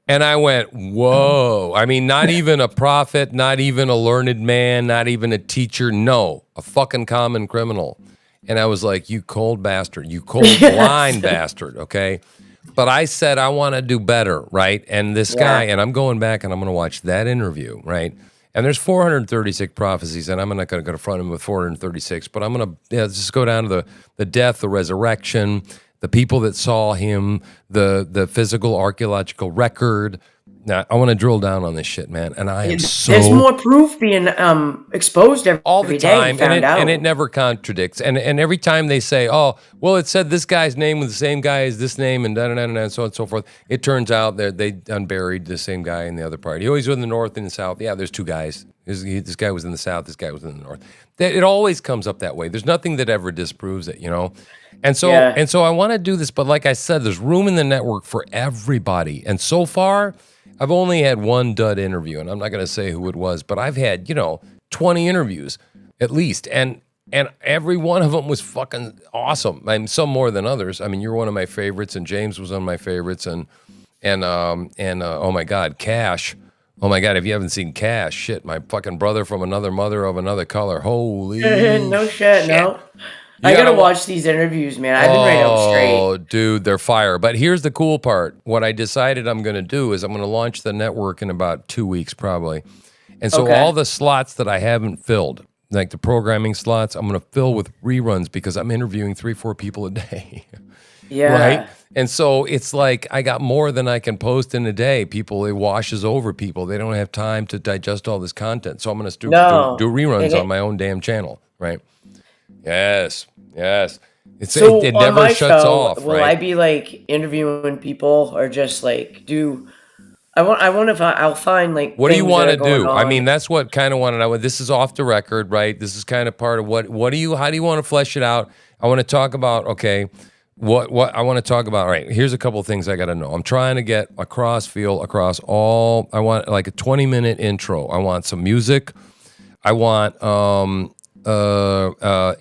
A: And I went, whoa. I mean, not even a prophet, not even a learned man, not even a teacher. No, a fucking common criminal. And I was like, you cold bastard, you cold blind bastard, okay? But I said, I want to do better, right? And this guy, and I'm going back and I'm going to watch that interview, right? And there's 436 prophecies, and I'm not going to confront him with 436, but I'm going to just go down to the death, the resurrection, the people that saw him, the physical archaeological record. Now, I want to drill down on this shit, man. And I am
B: There's more proof being exposed
A: all the
B: every day.
A: time, and it never contradicts. And every time they say, "Oh, well, it said this guy's name was the same guy as this name," and da da da da, and so on and so forth. It turns out that they unburied the same guy in the other part. He always was in the north and the south. Yeah, there's two guys. This guy was in the south. This guy was in the north. It always comes up that way. There's nothing that ever disproves it, And so I want to do this, but like I said, there's room in the network for everybody. And so far, I've only had one dud interview, and I'm not going to say who it was, but I've had, 20 interviews at least, and every one of them was fucking awesome. I mean, some more than others. I mean, you're one of my favorites, and James was one of my favorites, and oh my God, Cash. Oh my God, if you haven't seen Cash, shit, my fucking brother from another mother of another color. Holy
B: no shit, no. I gotta watch these interviews, man. I've been right out straight.
A: Oh, dude, they're fire. But here's the cool part. What I decided I'm going to do is I'm going to launch the network in about 2 weeks, probably. And so all the slots that I haven't filled, like the programming slots, I'm going to fill with reruns because I'm interviewing 3-4 people a day.
B: Yeah.
A: Right? And so it's like I got more than I can post in a day. It washes over people. They don't have time to digest all this content. So I'm going to do reruns on my own damn channel, right? Yes. It never shuts off.
B: Will I be like interviewing people or just like I want if I'll find like
A: what do you want to do?
B: On.
A: I mean, that's what kind of wanted. This is off the record, right? This is kind of part of how do you want to flesh it out? I want to talk about what I want to talk about. All right, here's a couple of things I got to know. I'm trying to get a cross feel across all. I want like a 20-minute intro. I want some music. I want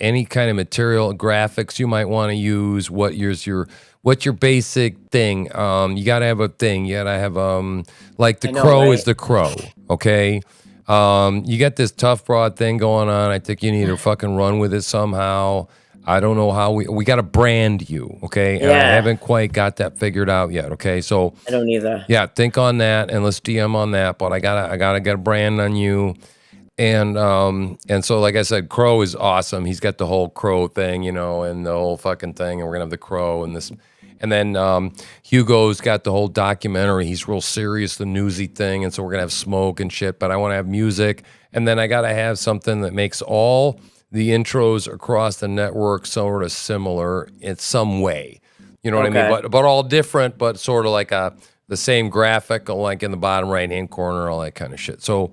A: any kind of material, graphics you might want to use. What's your basic thing? You got to have a thing. You got to have like the
B: I know,
A: crow
B: right?
A: is the crow. Okay. You got this tough broad thing going on. I think you need to fucking run with it somehow. I don't know how we got to brand you, okay? And I
B: Yeah.
A: haven't quite got that figured out yet, okay? So
B: I don't either.
A: yeah, think on that and let's DM on that. But I gotta get a brand on you. And so like I said, Crow is awesome. He's got the whole Crow thing, you know, and the whole fucking thing, and we're gonna have the Crow and this. And then Hugo's got the whole documentary. He's real serious, the newsy thing, and so we're gonna have smoke and shit. But I want to have music, and then I gotta have something that makes all the intros across the network sort of similar in some way. You know what I mean?
B: Okay.
A: But all different, but sort of like the same graphic, like in the bottom right hand corner, all that kind of shit. So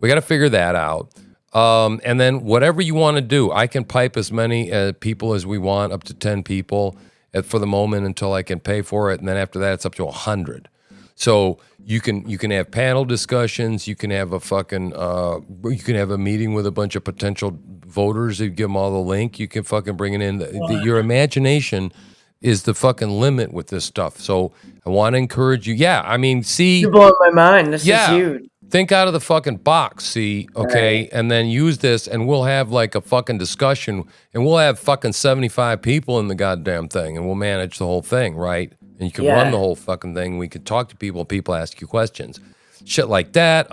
A: we got to figure that out. And then whatever you want to do, I can pipe as many people as we want, up to 10 people for the moment until I can pay for it. And then after that, it's up to 100. So you can have panel discussions. You can have a fucking you can have a meeting with a bunch of potential voters. You give them all the link. You can fucking bring it in. Your imagination is the fucking limit with this stuff. So I want to encourage you. Yeah, I mean, see,
B: You're blowing my mind. This is huge.
A: think out of the fucking box, see, okay,
B: Right.
A: and then use this, and we'll have like a fucking discussion, and we'll have fucking 75 people in the goddamn thing, and we'll manage the whole thing, right? And you can run
B: Yeah.
A: the whole fucking thing. We can talk to people ask you questions, shit like that.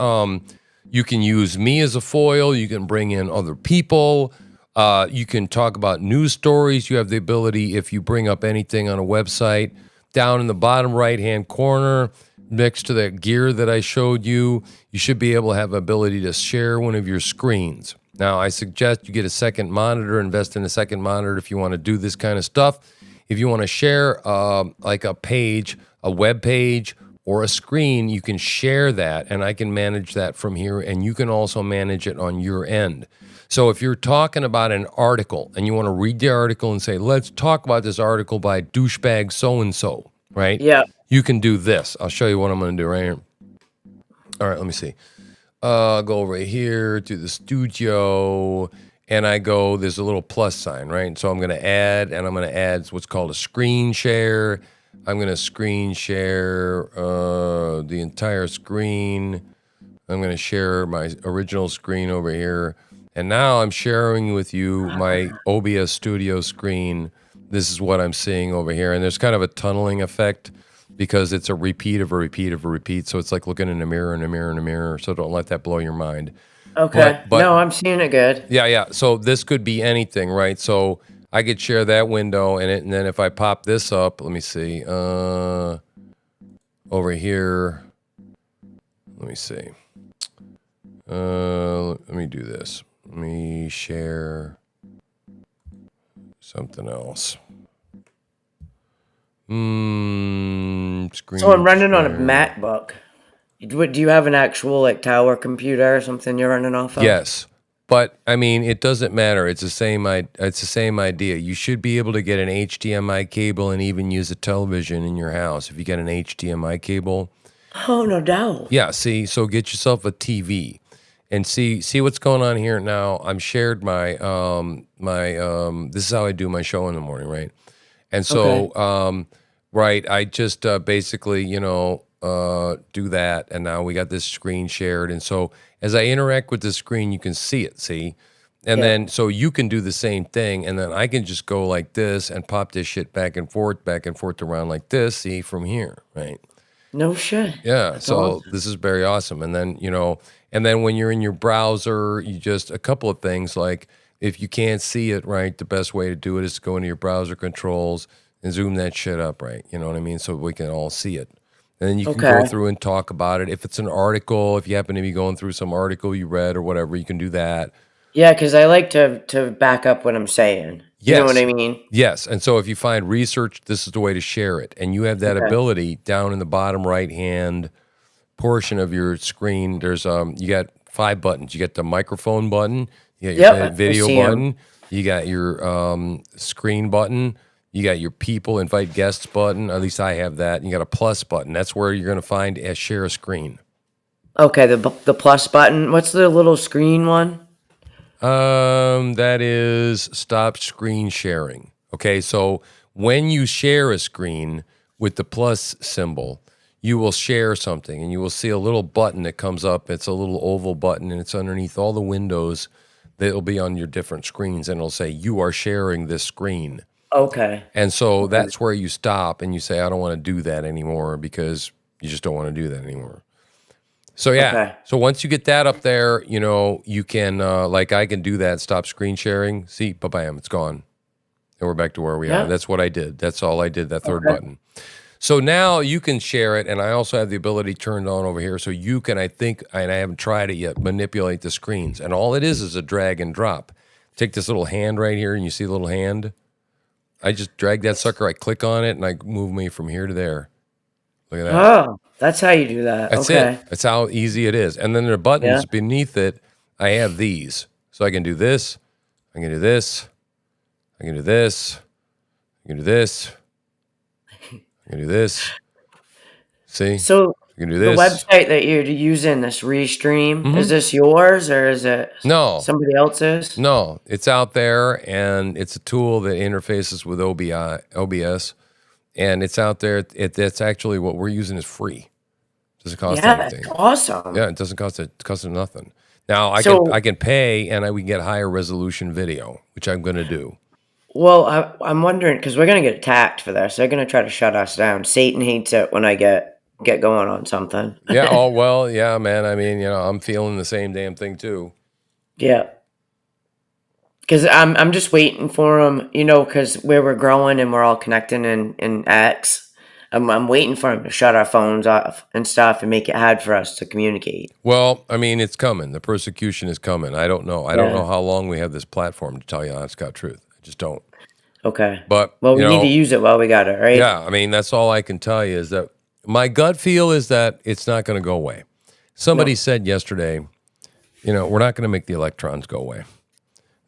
A: You can use me as a foil. You can bring in other people. You can talk about news stories. You have the ability, if you bring up anything on a website, down in the bottom right-hand corner, next to that gear that I showed you, you should be able to have ability to share one of your screens. Now, I suggest you get a second monitor, invest in a second monitor if you want to do this kind of stuff. If you want to share like a page, a web page, or a screen, you can share that, and I can manage that from here, and you can also manage it on your end. So if you're talking about an article and you want to read the article and say, let's talk about this article by douchebag so-and-so, right?
B: Yeah.
A: You can do this. I'll show you what I'm going to do right here. All right, let me see. I'll go over here to the studio, and I go, there's a little plus sign, right? So I'm going to add, and I'm going to add what's called a screen share. I'm going to screen share the entire screen. I'm going to share my original screen over here. And now I'm sharing with you my OBS Studio screen. This is what I'm seeing over here. And there's kind of a tunneling effect because it's a repeat of a repeat of a repeat. So it's like looking in a mirror and a mirror and a mirror. So don't let that blow your mind.
B: Okay.
A: But
B: no, I'm seeing it good.
A: yeah. So this could be anything, right? So I could share that window and then if I pop this up, let me see. Over here. Let me see. Let me do this. Let me share something else. Screen
B: So I'm running on a
A: share.
B: MacBook. Do you have an actual like tower computer or something you're running off of?
A: Yes, but I mean it doesn't matter. It's the same. It's the same idea. You should be able to get an HDMI cable and even use a television in your house if you get an HDMI cable.
B: Oh, no doubt.
A: Yeah. See, so get yourself a TV. And see what's going on here now. I'm shared my this is how I do my show in the morning, right? And so right, I just basically, do that, and now we got this screen shared. And so as I interact with the screen, you can see it, see? And then so you can do the same thing, and then I can just go like this and pop this shit back and forth around like this, see, from here, right?
B: No shit.
A: Yeah,
B: That's
A: so
B: awesome.
A: this is very awesome. And then, and then when you're in your browser, you just, a couple of things, like if you can't see it, right, the best way to do it is to go into your browser controls and zoom that shit up, right? You know what I mean? So we can all see it. And then you can go through and talk about it. If it's an article, if you happen to be going through some article you read or whatever, you can do that.
B: Yeah, because I like to back up what I'm saying. You know what I mean?
A: Yes. And so if you find research, this is the way to share it. And you have that ability down in the bottom right-hand portion of your screen. There's you got 5 buttons. You got the microphone button, you got your video
B: I see 'em.
A: button, you got your screen button, You got your people invite guests button. At least I have that. You got a plus button. That's where you're going to find a share a screen.
B: Okay, the plus button. What's the little screen one?
A: That is stop screen sharing. Okay, so when you share a screen with the plus symbol, you will share something and you will see a little button that comes up. It's a little oval button and it's underneath all the windows that'll be on your different screens and it'll say, you are sharing this screen.
B: Okay.
A: And so that's where you stop and you say, I don't want to do that anymore because you just don't want to do that anymore. So yeah,
B: Okay.
A: so once you get that up there, you know, you can, like I can do that, stop screen sharing. See, bam, it's gone. And we're back to where we are.
B: Yeah.
A: That's what I did. That's all I did, that third
B: Okay.
A: button. So now you can share it, and I also have the ability turned on over here, so you can, I think, and I haven't tried it yet, manipulate the screens. And all it is a drag and drop. Take this little hand right here, and you see the little hand? I just drag that sucker, I click on it, and I move me from here to there. Look at that.
B: Oh, that's how you do that.
A: That's
B: Okay.
A: it. That's how easy it is. And then the buttons
B: Yeah.
A: beneath it, I have these. So I can do this, I can do this, I can do this, I can do this, I can do this. See?
B: So
A: I can do
B: the
A: this.
B: website that you're using, this Restream,
A: Mhm.
B: is this yours or is it
A: No.
B: somebody else's?
A: No, it's out there, and it's a tool that interfaces with OBS, and it's out there. That's actually what we're using is free. Doesn't cost
B: Yeah,
A: anything.
B: that's awesome.
A: Yeah, it doesn't cost it. It costs nothing. Now
B: So,
A: I can pay, and we can get higher resolution video, which I'm going to do.
B: well, I'm wondering because we're gonna get attacked for this. They're gonna try to shut us down. Satan hates it when I get going on something.
A: Yeah. Oh well. Yeah, man. I mean, you know, I'm feeling the same damn thing too.
B: Yeah, because I'm just waiting for them. You know, because where we're growing and we're all connecting in X. I'm waiting for them to shut our phones off and stuff and make it hard for us to communicate.
A: Well, I mean, it's coming. The persecution is coming. I don't know. I don't
B: Yeah.
A: know how long we have this platform to tell you honest God truth. I just don't.
B: Okay.
A: But
B: Well,
A: you
B: we need to
A: know,
B: use it while we got it, right?
A: yeah, I mean, that's all I can tell you is that my gut feel is that it's not going to go away. Somebody
B: No.
A: said yesterday, you know, we're not going to make the electrons go away.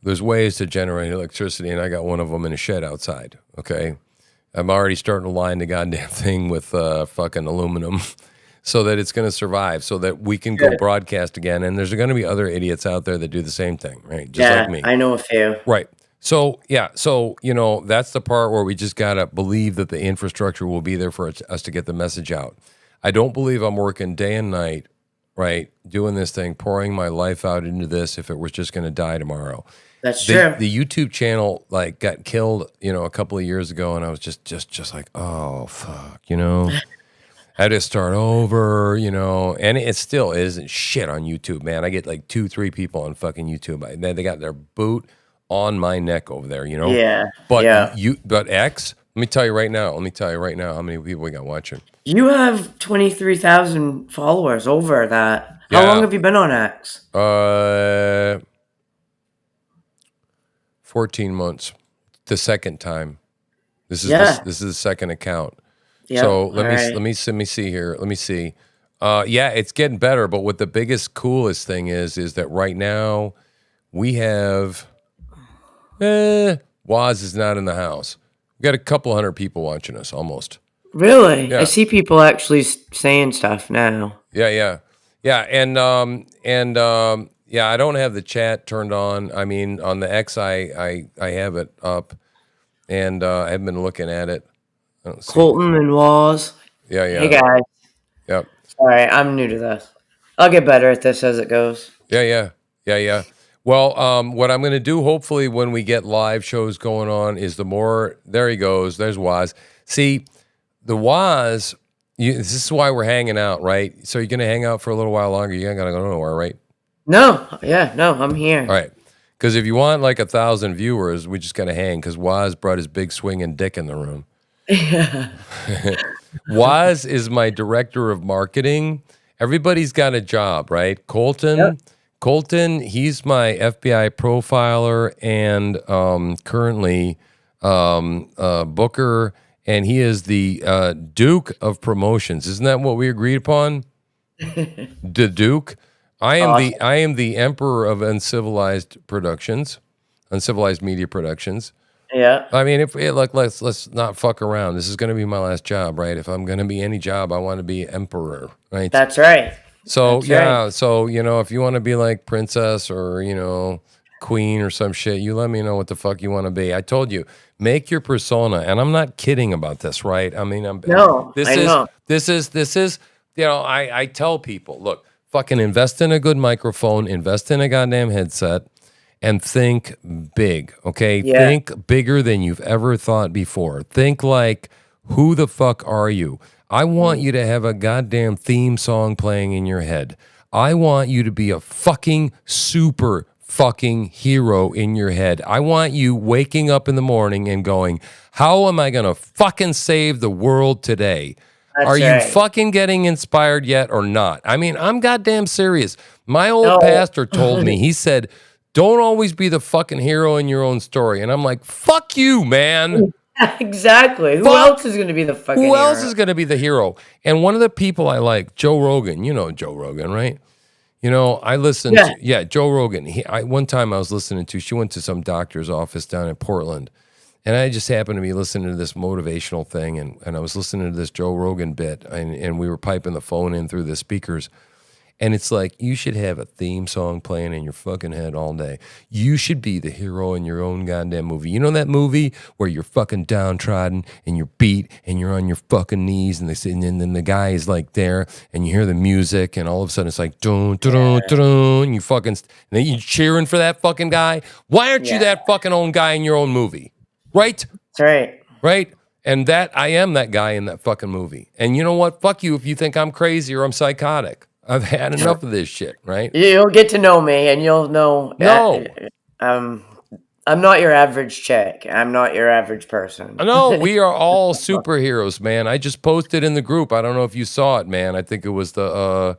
A: There's ways to generate electricity, and I got one of them in a shed outside, okay? I'm already starting to line the goddamn thing with fucking aluminum so that it's going to survive, so that we can go
B: Good.
A: broadcast again. And there's going to be other idiots out there that do the same thing, right? Just
B: Yeah,
A: like me.
B: I know a few.
A: Right. So, yeah. So, you know, that's the part where we just got to believe that the infrastructure will be there for us to get the message out. I don't believe I'm working day and night, right, doing this thing, pouring my life out into this if it was just going to die tomorrow.
B: That's true.
A: The YouTube channel like got killed, you know, a couple of years ago, and I was just like, oh fuck, you know, I had to start over, you know, and it still isn't shit on YouTube, man. I get like 2-3 people on fucking YouTube. They got their boot on my neck over there, you know.
B: Yeah.
A: But
B: Yeah.
A: but X, let me tell you right now. Let me tell you right now how many people we got watching.
B: You have 23,000 followers over that. How
A: Yeah.
B: long have you been on X?
A: 14 months. The second time. This is
B: Yeah.
A: this is the second account.
B: Yeah.
A: So let
B: alright.
A: me see here. Let me see. Yeah, it's getting better. But what the biggest, coolest thing is that right now we have Waz is not in the house. We got a couple hundred people watching us almost.
B: Really?
A: Yeah.
B: I see people actually saying stuff now.
A: Yeah. Yeah, I don't have the chat turned on. I mean, on the X, I have it up, and I haven't been looking at it. I don't see.
B: Colton and Walls.
A: Yeah.
B: Hey guys.
A: Yep.
B: Sorry, I'm new to this. I'll get better at this as it goes.
A: Yeah. Well, what I'm going to do, hopefully, when we get live shows going on, is the more. There he goes. There's Waz. See, the Waz. This is why we're hanging out, right? So you're going to hang out for a little while longer. You ain't going to go nowhere, right?
B: No. Yeah. No. I'm here.
A: All right. Because if you want like 1,000 viewers, we just got to hang. Because Waz brought his big swinging dick in the room. Waz is my director of marketing. Everybody's got a job, right? Colton.
B: Yep.
A: Colton, he's my FBI profiler and currently booker, and he is the Duke of Promotions. Isn't that what we agreed upon? The Duke. I am the Emperor of Uncivilized Productions, Uncivilized Media Productions.
B: Yeah.
A: I mean, if like let's not fuck around. This is going to be my last job, right? If I'm going to be any job, I want to be emperor, right?
B: That's right.
A: So
B: That's right.
A: yeah, so if you want to be like princess or queen or some shit, you let me know what the fuck you want to be. I told you, make your persona, and I'm not kidding about this, right? I mean,
B: No,
A: this
B: I
A: is
B: know.
A: I tell people, look, fucking invest in a good microphone, invest in a goddamn headset, and think big, okay?
B: Yeah.
A: Think bigger than you've ever thought before. Think like, who the fuck are you? I want you to have a goddamn theme song playing in your head. I want you to be a fucking super fucking hero in your head. I want you waking up in the morning and going, how am I going to fucking save the world today? Are
B: That's
A: you
B: right.
A: fucking getting inspired yet or not? I mean, I'm goddamn serious. My old
B: No.
A: pastor told me, he said, don't always be the fucking hero in your own story. And I'm like, fuck you, man.
B: Exactly. Who
A: Fuck.
B: else is going to be the fucking
A: Who else
B: hero?
A: is going to be the hero? And one of the people I like, Joe Rogan. You know Joe Rogan, right? I listened
B: Yeah.
A: to, Joe Rogan. One time I was listening to, she went to some doctor's office down in Portland. And I just happened to be listening to this motivational thing. And I was listening to this Joe Rogan bit. And we were piping the phone in through the speakers. And it's like, you should have a theme song playing in your fucking head all day. You should be the hero in your own goddamn movie. You know that movie where you're fucking downtrodden and you're beat and you're on your fucking knees and then the guy is like there and you hear the music and all of a sudden it's like, dun, dun, dun, dun, dun, and you fucking, and then you cheering for that fucking guy. Why aren't you that fucking own guy in your own movie? Right?
B: That's right.
A: Right? And I am that guy in that fucking movie. And you know what? Fuck you if you think I'm crazy or I'm psychotic. I've had enough of this shit, right?
B: You'll get to know me, and you'll know.
A: No.
B: I'm not your average chick. I'm not your average person.
A: No, we are all superheroes, man. I just posted in the group. I don't know if you saw it, man. I think it was I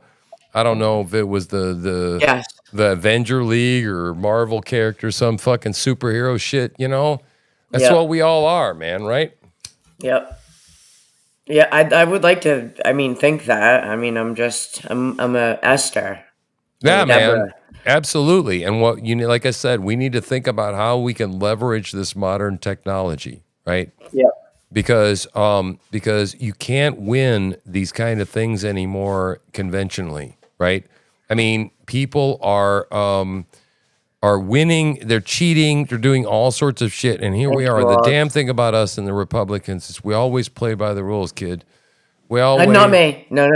A: don't know if it was the
B: Yes.
A: the Avenger League or Marvel character, some fucking superhero shit, That's
B: Yep.
A: what we all are, man, right?
B: Yep. Yeah, I would like to. I mean, think that. I mean, I'm a Esther.
A: Yeah,
B: I'm a
A: man.
B: Deborah.
A: Absolutely. And what like I said, we need to think about how we can leverage this modern technology, right?
B: Yep.
A: Because you can't win these kind of things anymore conventionally, right? I mean, people are winning, they're cheating, they're doing all sorts of shit, and here we are. The damn thing about us and the Republicans is we always play by the rules, kid. We always
B: Not me. No.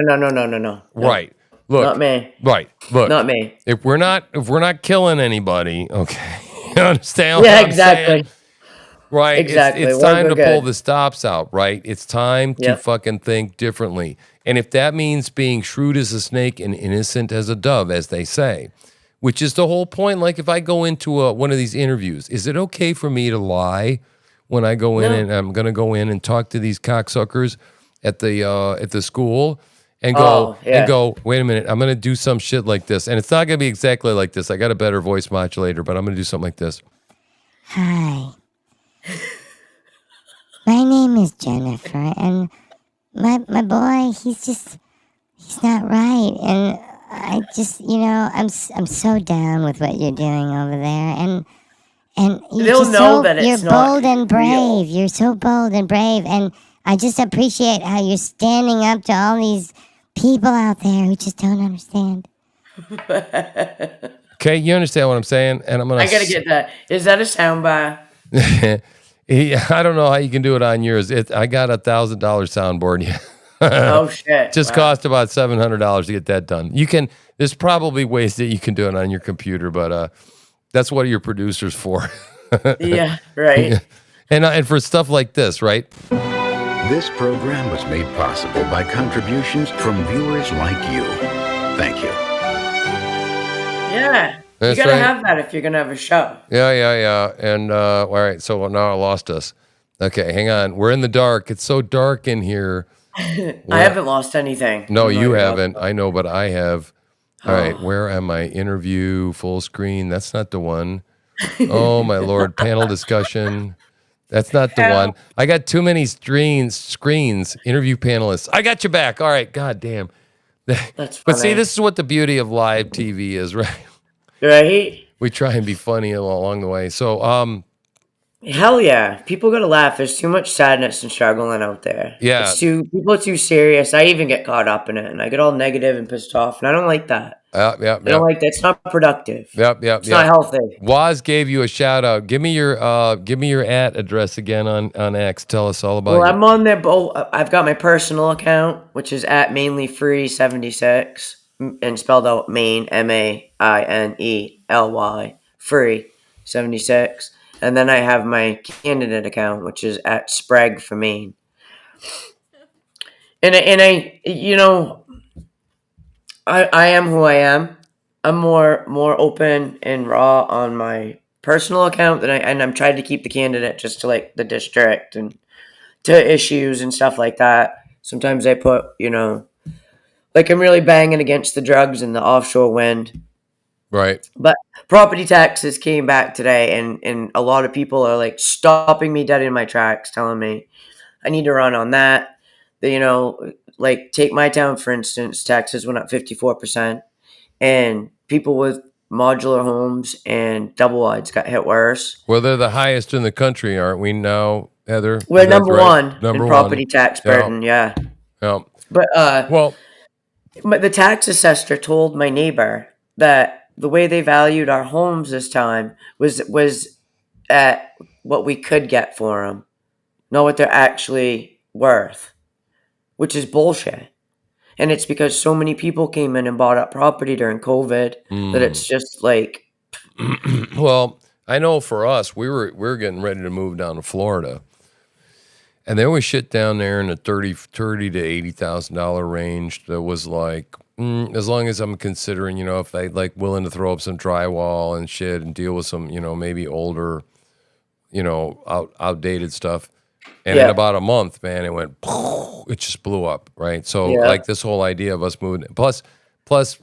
A: right. Look,
B: Not me.
A: Right. Look,
B: Not me.
A: If we're not killing anybody, okay, you understand?
B: Yeah,
A: what I'm
B: exactly.
A: saying? Right.
B: Exactly.
A: It's
B: We're
A: time to
B: good.
A: pull the stops out. Right. It's time to
B: Yep.
A: fucking think differently. And if that means being shrewd as a snake and innocent as a dove, as they say, which is the whole point. Like if I go into one of these interviews, is it okay for me to lie when I go in and I'm going to go in and talk to these cocksuckers at the school and go, wait a minute, I'm going to do some shit like this. And it's not going to be exactly like this. I got a better voice modulator, but I'm going to do something like this.
C: Hi. My name is Jennifer, and my boy, he's not right, and I just, I'm so down with what you're doing over there, and you're
B: They'll
C: just
B: know that it's
C: you're
B: not
C: bold and brave.
B: real.
C: You're so bold and brave, and I just appreciate how you're standing up to all these people out there who just don't understand.
A: Okay, you understand what I'm saying? And I'm gonna.
B: I gotta get that. Is that a soundbar?
A: I don't know how you can do it on yours. I got $1,000 soundboard. Yeah.
B: Oh shit!
A: Just
B: Wow.
A: cost about $700 to get that done. You can. There's probably ways that you can do it on your computer, but that's what your producer's for.
B: Yeah. Right.
A: And for stuff like this, right?
D: This program was made possible by contributions from viewers like you. Thank you.
B: Yeah.
A: That's
B: you gotta
A: right.
B: have that if you're gonna have a show.
A: Yeah. And all right, so now I lost us. Okay, hang on. We're in the dark. It's so dark in here.
B: I haven't lost anything.
A: No,
B: I'm
A: you
B: not-
A: haven't. I know, but I have. All right, where am I? Interview, full screen. That's not the one. Oh, my Lord. Panel discussion. That's not the one. I got too many screens. Interview panelists. I got you back. All right. God damn.
B: That's funny.
A: But see, this is what the beauty of live TV is, right?
B: Right.
A: We try and be funny along the way. So,
B: Hell yeah. People gotta laugh. There's too much sadness and struggling out there.
A: Yeah.
B: People are too serious. I even get caught up in it and I get all negative and pissed off. And I don't like that.
A: Yep. Yep.
B: I don't
A: Yep.
B: like that. It's not productive.
A: Yep. Yep.
B: It's not
A: Yep.
B: healthy.
A: Waz gave you a shout out. Give me your @ address again on X. Tell us all about
B: Well,
A: you.
B: I'm on there. I've got my personal account, which is at mainly free 76 and spelled out Maine, MAINELY, free 76. And then I have my candidate account, which is at Sprague for Maine. And I I am who I am. I'm more open and raw on my personal account and I'm trying to keep the candidate just to like the district and to issues and stuff like that. Sometimes I put, like I'm really banging against the drugs and the offshore wind.
A: Right.
B: But property taxes came back today and a lot of people are like stopping me dead in my tracks, telling me I need to run on that. Like take my town, for instance, taxes went up 54%. And people with modular homes and double wides got hit worse.
A: Well, they're the highest in the country, aren't we now, Heather?
B: We're
A: Is that
B: number
A: right?
B: one
A: Number
B: in property
A: one.
B: tax burden, yeah.
A: Yeah.
B: But
A: Well,
B: the tax assessor told my neighbor that the way they valued our homes this time was at what we could get for them, not what they're actually worth, which is bullshit. And it's because so many people came in and bought up property during COVID that it's just like,
A: well, I know for us, we were getting ready to move down to Florida, and there was shit down there in the $30 to $80,000 range. That was like, as long as I'm considering, if they like willing to throw up some drywall and shit and deal with some, maybe older, outdated stuff. And in
B: yeah,
A: about a month, man, it went, it just blew up, right? So
B: yeah.
A: like this whole idea of us moving, plus,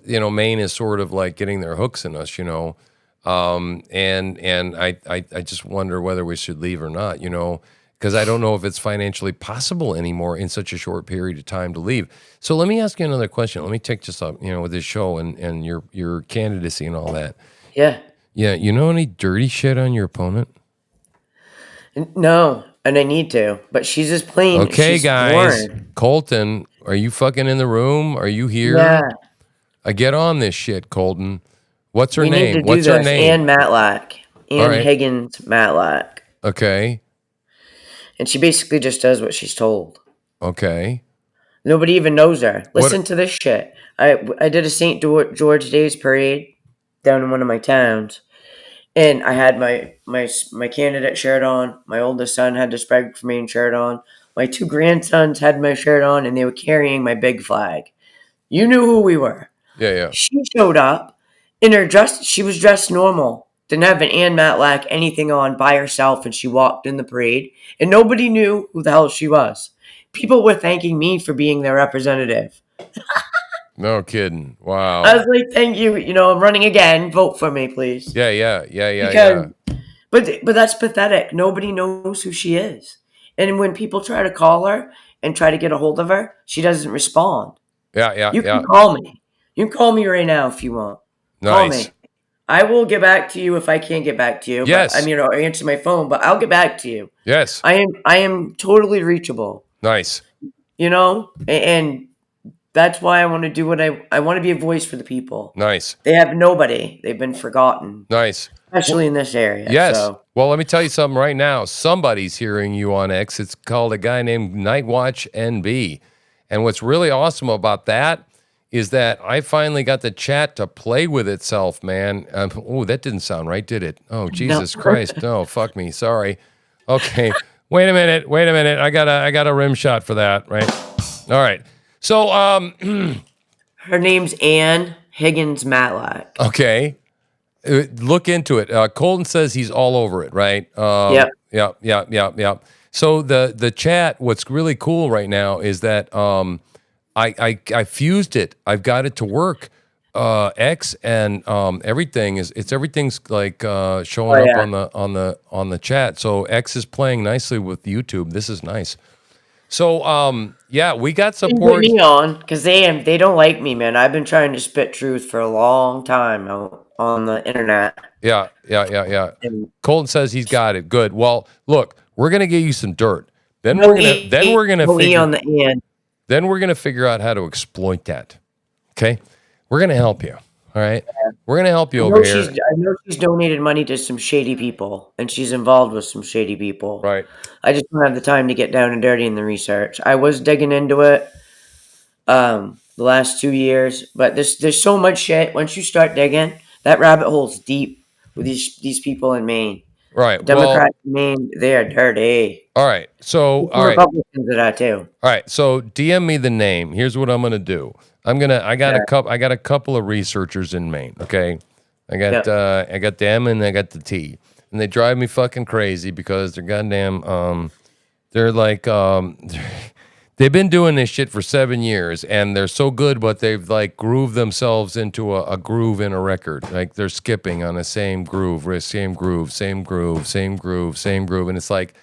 A: Maine is sort of like getting their hooks in us, and I just wonder whether we should leave or not, because I don't know if it's financially possible anymore in such a short period of time to leave. So let me ask you another question. Let me take this up, with this show and your candidacy and all that.
B: Yeah.
A: Yeah, you know any dirty shit on your opponent?
B: No, and I need to, but she's just plain.
A: Okay,
B: She's
A: guys.
B: boring.
A: Colton, are you fucking in the room? Are you here?
B: Yeah,
A: I get on this shit, Colton. What's her
B: we need
A: name?
B: to do
A: What's her
B: this.
A: name?
B: Ann Matlack,
A: All right.
B: Higgins Matlack,
A: Okay.
B: and she basically just does what she's told.
A: Okay.
B: Nobody even knows her. Listen to this shit. I did a St. George Days parade down in one of my towns, and I had my candidate shirt on. My oldest son had the Sprague for Maine shirt on. My two grandsons had my shirt on, and they were carrying my big flag. You knew who we were.
A: Yeah.
B: She showed up in her dress. She was dressed normal. Didn't have an Ann Matlack anything on by herself, and she walked in the parade, and nobody knew who the hell she was. People were thanking me for being their representative.
A: No kidding. Wow.
B: I was like, thank you. I'm running again. Vote for me, please.
A: Yeah.
B: Because, but that's pathetic. Nobody knows who she is. And when people try to call her and try to get a hold of her, she doesn't respond.
A: Yeah.
B: You can call me. You can call me right now if you want. Call
A: Nice.
B: me. I will get back to you if I can't get back to you.
A: Yes.
B: But, I'll answer my phone, but I'll get back to you.
A: Yes.
B: I am totally reachable.
A: Nice.
B: And that's why I want to do what I want to be a voice for the people.
A: Nice.
B: They have nobody. They've been forgotten.
A: Nice.
B: Especially in this area.
A: Yes.
B: So.
A: Well, let me tell you something right now. Somebody's hearing you on X. It's called a guy named Nightwatch NB. And what's really awesome about that is that I finally got the chat to play with itself, man. Oh, that didn't sound right, did it? Oh, Jesus Christ. No, fuck me. Sorry. Okay. Wait a minute. I got a rim shot for that, right? All right. So,
B: her name's Ann Higgins Matlack.
A: Okay. Look into it. Colton says he's all over it, right?
B: Yep.
A: Yeah. So the chat, what's really cool right now is that I fused it. I've got it to work. X and everything's like showing up on the chat. So X is playing nicely with YouTube. This is nice. So we got support.
B: Put me on because they don't like me, man. I've been trying to spit truth for a long time now. on the internet.
A: Yeah.
B: And
A: Colton says he's got it. Good. Well, look, we're gonna get you some dirt. Then
B: no
A: we're gonna
B: E,
A: then we're gonna
B: no E
A: figure
B: on the end.
A: then we're gonna figure out how to exploit that. Okay, we're gonna help you. All right, we're gonna help you over here.
B: I know she's donated money to some shady people, and she's involved with some shady people.
A: Right.
B: I just don't have the time to get down and dirty in the research. I was digging into it the last 2 years, but there's so much shit. Once you start digging, that rabbit hole's deep with these people in Maine.
A: Right.
B: Democrats in Maine, they are dirty.
A: All right. So all right.
B: Republicans are that too.
A: All right. So DM me the name. Here's what I'm gonna do. I got a couple of researchers in Maine. Okay. I got the M and I got the T, and they drive me fucking crazy because they're goddamn they're like they've been doing this shit for 7 years, and they're so good, but they've like grooved themselves into a groove in a record. Like they're skipping on the same groove, and it's like,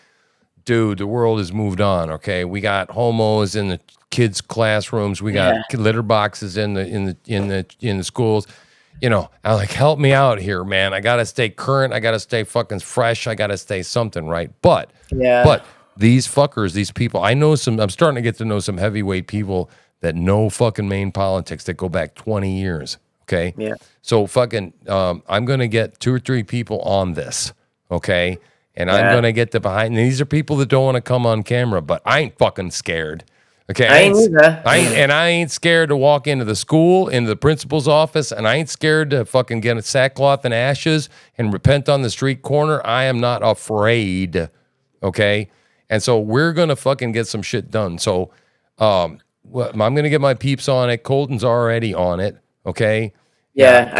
A: dude, the world has moved on. Okay, we got homos in the kids' classrooms, we got litter boxes in the schools. You know, I like, help me out here, man. I gotta stay current. I gotta stay fucking fresh. I gotta stay something, right? But these fuckers, these people, I'm starting to get to know some heavyweight people that know fucking Maine politics that go back 20 years. Okay.
B: Yeah.
A: So fucking, I'm going to get 2 or 3 people on this. Okay. And I'm going to get the behind, and these are people that don't want to come on camera, but I ain't fucking scared. Okay. I ain't scared to walk into the school, into the principal's office, and I ain't scared to fucking get a sackcloth and ashes and repent on the street corner. I am not afraid. Okay. And so we're going to fucking get some shit done. So I'm going to get my peeps on it. Colton's already on it. Okay.
B: Yeah,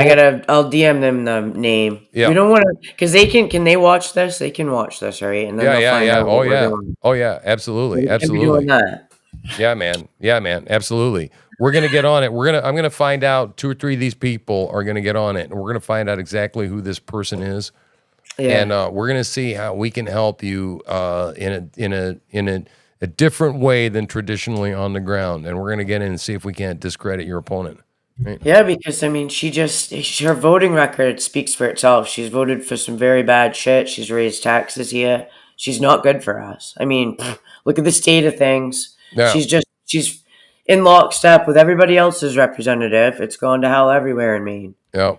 B: I'll DM them the name.
A: Yeah.
B: We don't want to, because can they watch this? They can watch this, right? And then they'll find out what we're doing.
A: Oh yeah, absolutely.
B: We can't be doing that.
A: Yeah, man. Absolutely. We're going to get on it. I'm going to find out 2 or 3 of these people are going to get on it, and we're going to find out exactly who this person is. Yeah. And we're going to see how we can help you in a different way than traditionally on the ground. And we're going to get in and see if we can't discredit your opponent. Right?
B: Yeah, because I mean, her voting record speaks for itself. She's voted for some very bad shit. She's raised taxes here. She's not good for us. I mean, look at the state of things. Yeah. She's in lockstep with everybody else's representative. It's gone to hell everywhere in Maine.
A: Yeah.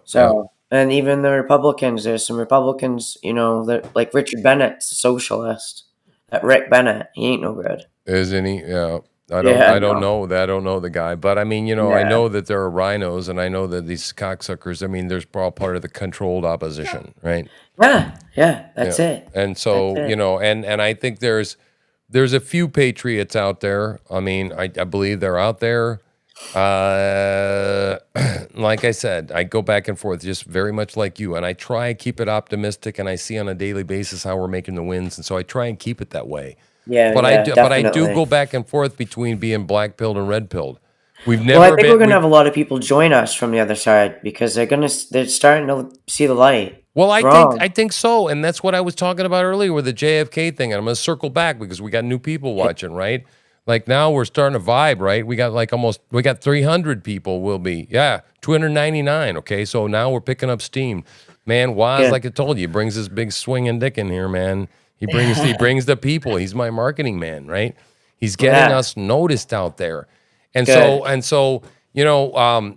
B: So. And even the Republicans, there's some Republicans, you know, that like Richard Bennett's a socialist. That Rick Bennett, he ain't no good.
A: Isn't he? Yeah. I don't know the guy, but I mean, you know, I know that there are rhinos, and I know that these cocksuckers, I mean, there's all part of the controlled opposition, right?
B: Yeah, that's it.
A: And so, you know, and I think there's a few patriots out there. I mean, I believe they're out there. Like I said, I go back and forth just very much like you, and I try and keep it optimistic, and I see on a daily basis how we're making the wins, and so I try and keep it that way.
B: Yeah,
A: but I do go back and forth between being black pilled and red pilled. We've never. Well,
B: I think we're gonna have a lot of people join us from the other side because they're starting to see the light.
A: Well, I think so, and that's what I was talking about earlier with the JFK thing, and I'm gonna circle back because we got new people watching, right? Like now we're starting to vibe, right? We got 300 people will be. Yeah, 299. Okay, so now we're picking up steam. Man, Waz, like I told you, brings this big swinging dick in here, man. He brings the people. He's my marketing man, right? He's getting us noticed out there. And so, you know,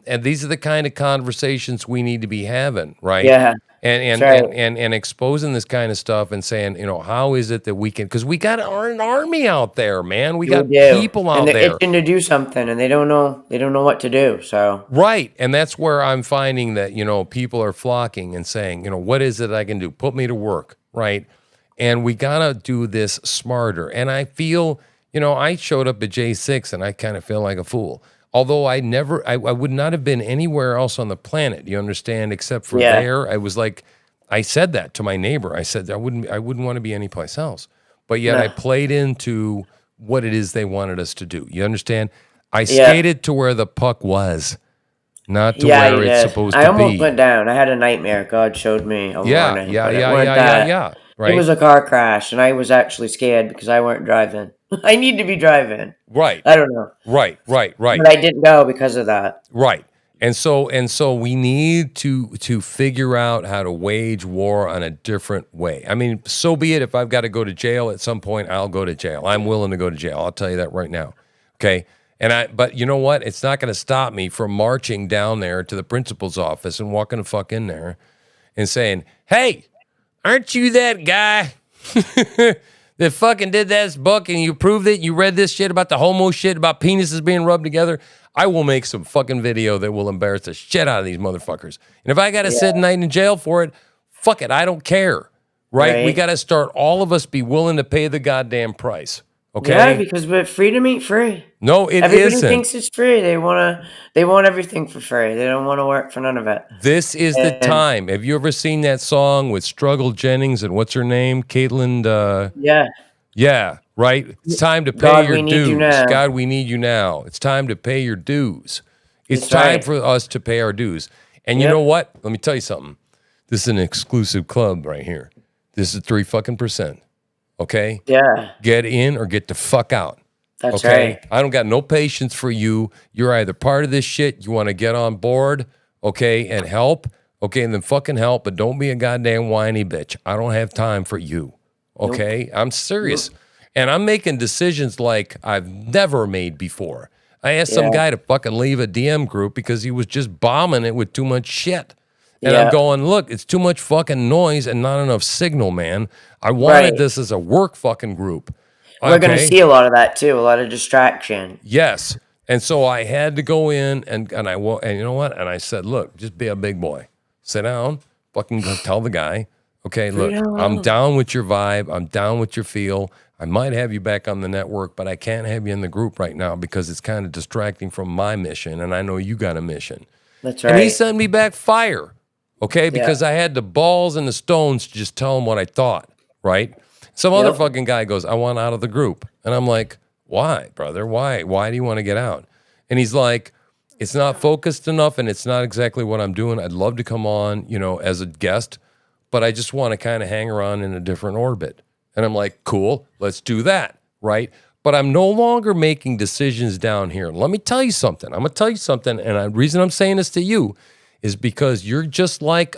A: and these are the kind of conversations we need to be having, right?
B: Yeah.
A: And exposing this kind of stuff and saying, you know, how is it that we can, because we got an army out there, man. We got people out there.
B: They're itching to do something and they don't know what to do. So
A: right. And that's where I'm finding that, you know, people are flocking and saying, you know, what is it I can do? Put me to work, right? And we gotta do this smarter. And I feel, you know, I showed up at J6 and I kind of feel like a fool. Although I would not have been anywhere else on the planet, you understand, except for there. I was like, I said that to my neighbor. I said I wouldn't want to be anyplace else. But yet I played into what it is they wanted us to do. You understand? I skated to where the puck was, not to where it's supposed to be.
B: I almost went down. I had a nightmare. God showed me a warning.
A: Yeah. Right.
B: It was a car crash, and I was actually scared because I weren't driving. I need to be driving.
A: Right.
B: I don't know.
A: Right.
B: But I didn't go because of that.
A: Right. And so we need to figure out how to wage war on a different way. I mean, so be it. If I've got to go to jail at some point, I'll go to jail. I'm willing to go to jail. I'll tell you that right now. Okay. But you know what? It's not going to stop me from marching down there to the principal's office and walking the fuck in there and saying, "Hey, aren't you that guy that fucking did this book and you proved it? You read this shit about the homo shit about penises being rubbed together? I will make some fucking video that will embarrass the shit out of these motherfuckers. And if I got to sit a night in jail for it, fuck it. I don't care. Right? We got to start, all of us be willing to pay the goddamn price. Okay?
B: Yeah, because but freedom ain't free.
A: No, it
B: Everybody
A: isn't.
B: thinks it's free. They want everything for free. They don't want to work for none of it.
A: This is the time. Have you ever seen that song with Struggle Jennings and what's her name? Caitlin,
B: Yeah.
A: yeah, right? It's time to pay
B: God,
A: your
B: we need
A: dues.
B: you now.
A: God, we need you now. It's time to pay your dues. It's
B: That's
A: time
B: right.
A: for us to pay our dues. And you
B: Yep.
A: know what? Let me tell you something. This is an exclusive club right here. This is 3%. Okay?
B: Yeah.
A: Get in or get the fuck out.
B: That's
A: Okay?
B: right.
A: I don't got no patience for you. You're either part of this shit, you want to get on board, okay, and help, okay, and then fucking help, but don't be a goddamn whiny bitch. I don't have time for you. Okay? I'm serious. And I'm making decisions like I've never made before. I asked some guy to fucking leave a DM group because he was just bombing it with too much shit. And I'm going, look, it's too much fucking noise and not enough signal, man. I wanted this as a work fucking group.
B: We're going to see a lot of that too, a lot of distraction.
A: Yes. And so I had to go in and you know what? And I said, look, just be a big boy. Sit down, fucking go tell the guy, okay, look, I'm down with your vibe. I'm down with your feel. I might have you back on the network, but I can't have you in the group right now because it's kind of distracting from my mission. And I know you got a mission.
B: That's right.
A: And he sent me back fire, okay, because I had the balls and the stones to just tell him what I thought, right? Some other fucking guy goes, I want out of the group. And I'm like, why, brother? Why? Why do you want to get out? And he's like, it's not focused enough and it's not exactly what I'm doing. I'd love to come on, you know, as a guest, but I just want to kind of hang around in a different orbit. And I'm like, cool, let's do that, right? But I'm no longer making decisions down here. Let me tell you something. I'm going to tell you something, and the reason I'm saying this to you is because you're just like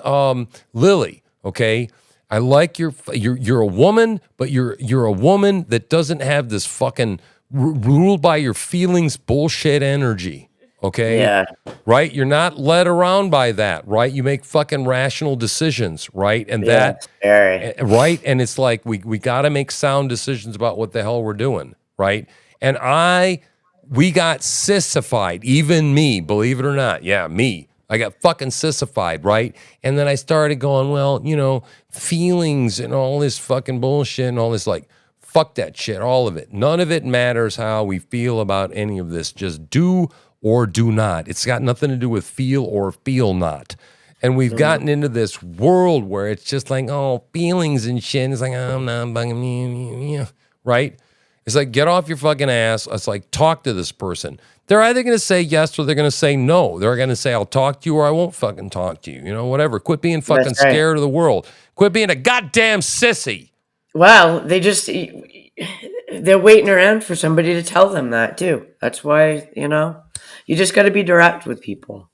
A: Lily, okay? I like you're a woman, but you're a woman that doesn't have this fucking ruled by your feelings bullshit energy, okay?
B: Yeah.
A: Right? You're not led around by that, right? You make fucking rational decisions, right? And right? And it's like we got to make sound decisions about what the hell we're doing, right? And we got sissified, even me, believe it or not. Yeah, me. I got fucking sissified, right? And then I started going, well, you know, feelings and all this fucking bullshit and all this, like, fuck that shit, all of it. None of it matters how we feel about any of this. Just do or do not. It's got nothing to do with feel or feel not. And we've gotten into this world where it's just like, oh, feelings and shit. It's like, oh, I'm not bugging me, right? It's like, get off your fucking ass. It's like, talk to this person. They're either going to say yes or they're going to say no. They're going to say, I'll talk to you or I won't fucking talk to you. You know, whatever. Quit being fucking scared of the world. Quit being a goddamn sissy.
B: Well, they're waiting around for somebody to tell them that too. That's why, you know, you just got to be direct with people.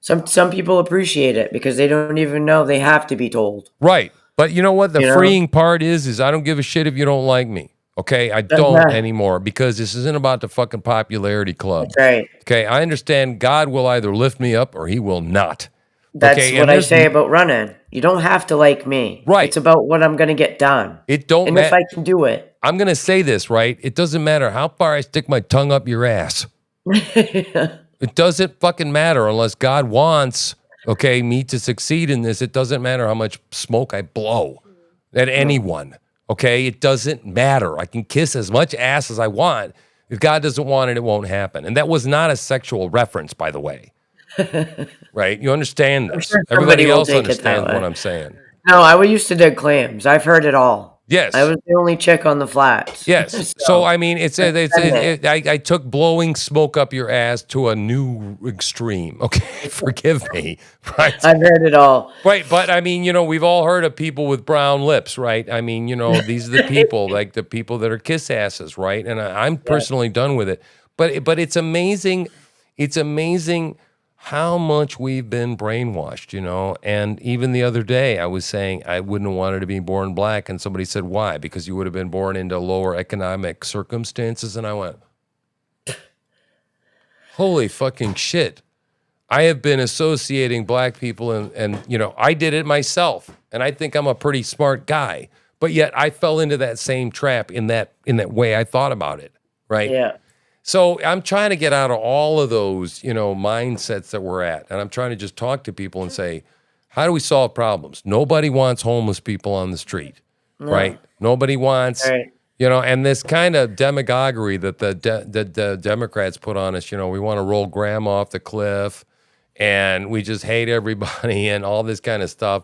B: Some people appreciate it because they don't even know they have to be told.
A: Right. But you know what? The freeing part is I don't give a shit if you don't like me. Okay? I don't anymore because this isn't about the fucking popularity club.
B: That's right.
A: Okay? I understand God will either lift me up or he will not.
B: That's what I say about running. You don't have to like me.
A: Right.
B: It's about what I'm going to get done.
A: It don't
B: and if I can do it.
A: I'm going to say this, right? It doesn't matter how far I stick my tongue up your ass. It doesn't fucking matter unless God wants, okay, me to succeed in this. It doesn't matter how much smoke I blow at anyone, okay? It doesn't matter. I can kiss as much ass as I want. If God doesn't want it, it won't happen. And that was not a sexual reference, by the way. Right? You understand this.
B: Sure
A: everybody else understands what I'm saying.
B: No, I used to dig clams. I've heard it all.
A: Yes.
B: I was the only chick on the flats.
A: Yes. So I mean, I took blowing smoke up your ass to a new extreme. Okay, forgive me. Right.
B: I've heard it all.
A: Right, but I mean, you know, we've all heard of people with brown lips, right? I mean, you know, these are the people, like the people that are kiss asses, right? And I'm personally done with it. But it's amazing. It's amazing how much we've been brainwashed, you know? And even the other day, I was saying I wouldn't have wanted to be born black. And somebody said, why? Because you would have been born into lower economic circumstances. And I went, holy fucking shit. I have been associating black people and you know, I did it myself. And I think I'm a pretty smart guy. But yet I fell into that same trap in that way I thought about it, right?
B: Yeah.
A: So I'm trying to get out of all of those, you know, mindsets that we're at. And I'm trying to just talk to people and say, how do we solve problems? Nobody wants homeless people on the street, right? Nobody wants,
B: Right.
A: you know, and this kind of demagoguery that the Democrats put on us, you know, we want to roll grandma off the cliff and we just hate everybody and all this kind of stuff.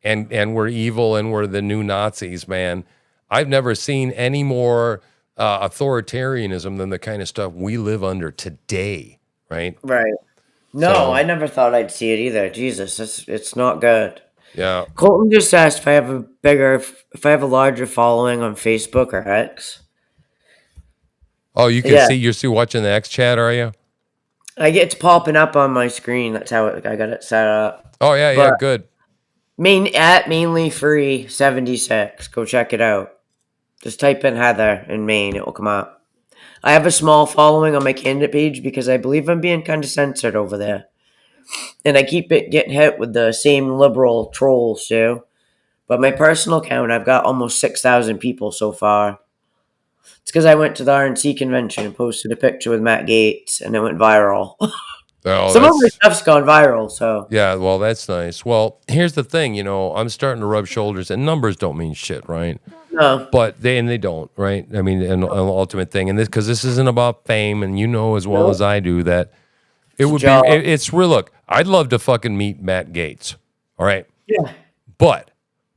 A: And we're evil and we're the new Nazis, man. I've never seen any more authoritarianism than the kind of stuff we live under today, right?
B: Right. No,
A: So-
B: I never thought I'd see it either. Jesus, it's not good.
A: Yeah.
B: Colton just asked if I have a larger following on Facebook or X.
A: Oh, you can
B: Yeah.
A: see, you're still watching the X chat, are you?
B: It's popping up on my screen. That's how I got it set up.
A: Oh, yeah, yeah,
B: But-
A: good.
B: Mainly free 76. Go check it out. Just type in Heather in Maine. It will come up. I have a small following on my candidate page because I believe I'm being kind of censored over there. And I keep getting hit with the same liberal trolls too. But my personal account, I've got almost 6,000 people so far. It's because I went to the RNC convention and posted a picture with Matt Gaetz and it went viral.
A: Oh,
B: Some of my
A: that's-
B: stuff's gone viral, so.
A: yeah, well, that's nice. Well, here's the thing, you know, I'm starting to rub shoulders, and numbers don't mean shit, right?
B: No.
A: But they don't, right? I mean, an ultimate thing, and this because this isn't about fame, and you know as well as I do that it would
B: job.
A: be. It's real. Look, I'd love to fucking meet Matt Gaetz, all right?
B: Yeah.
A: But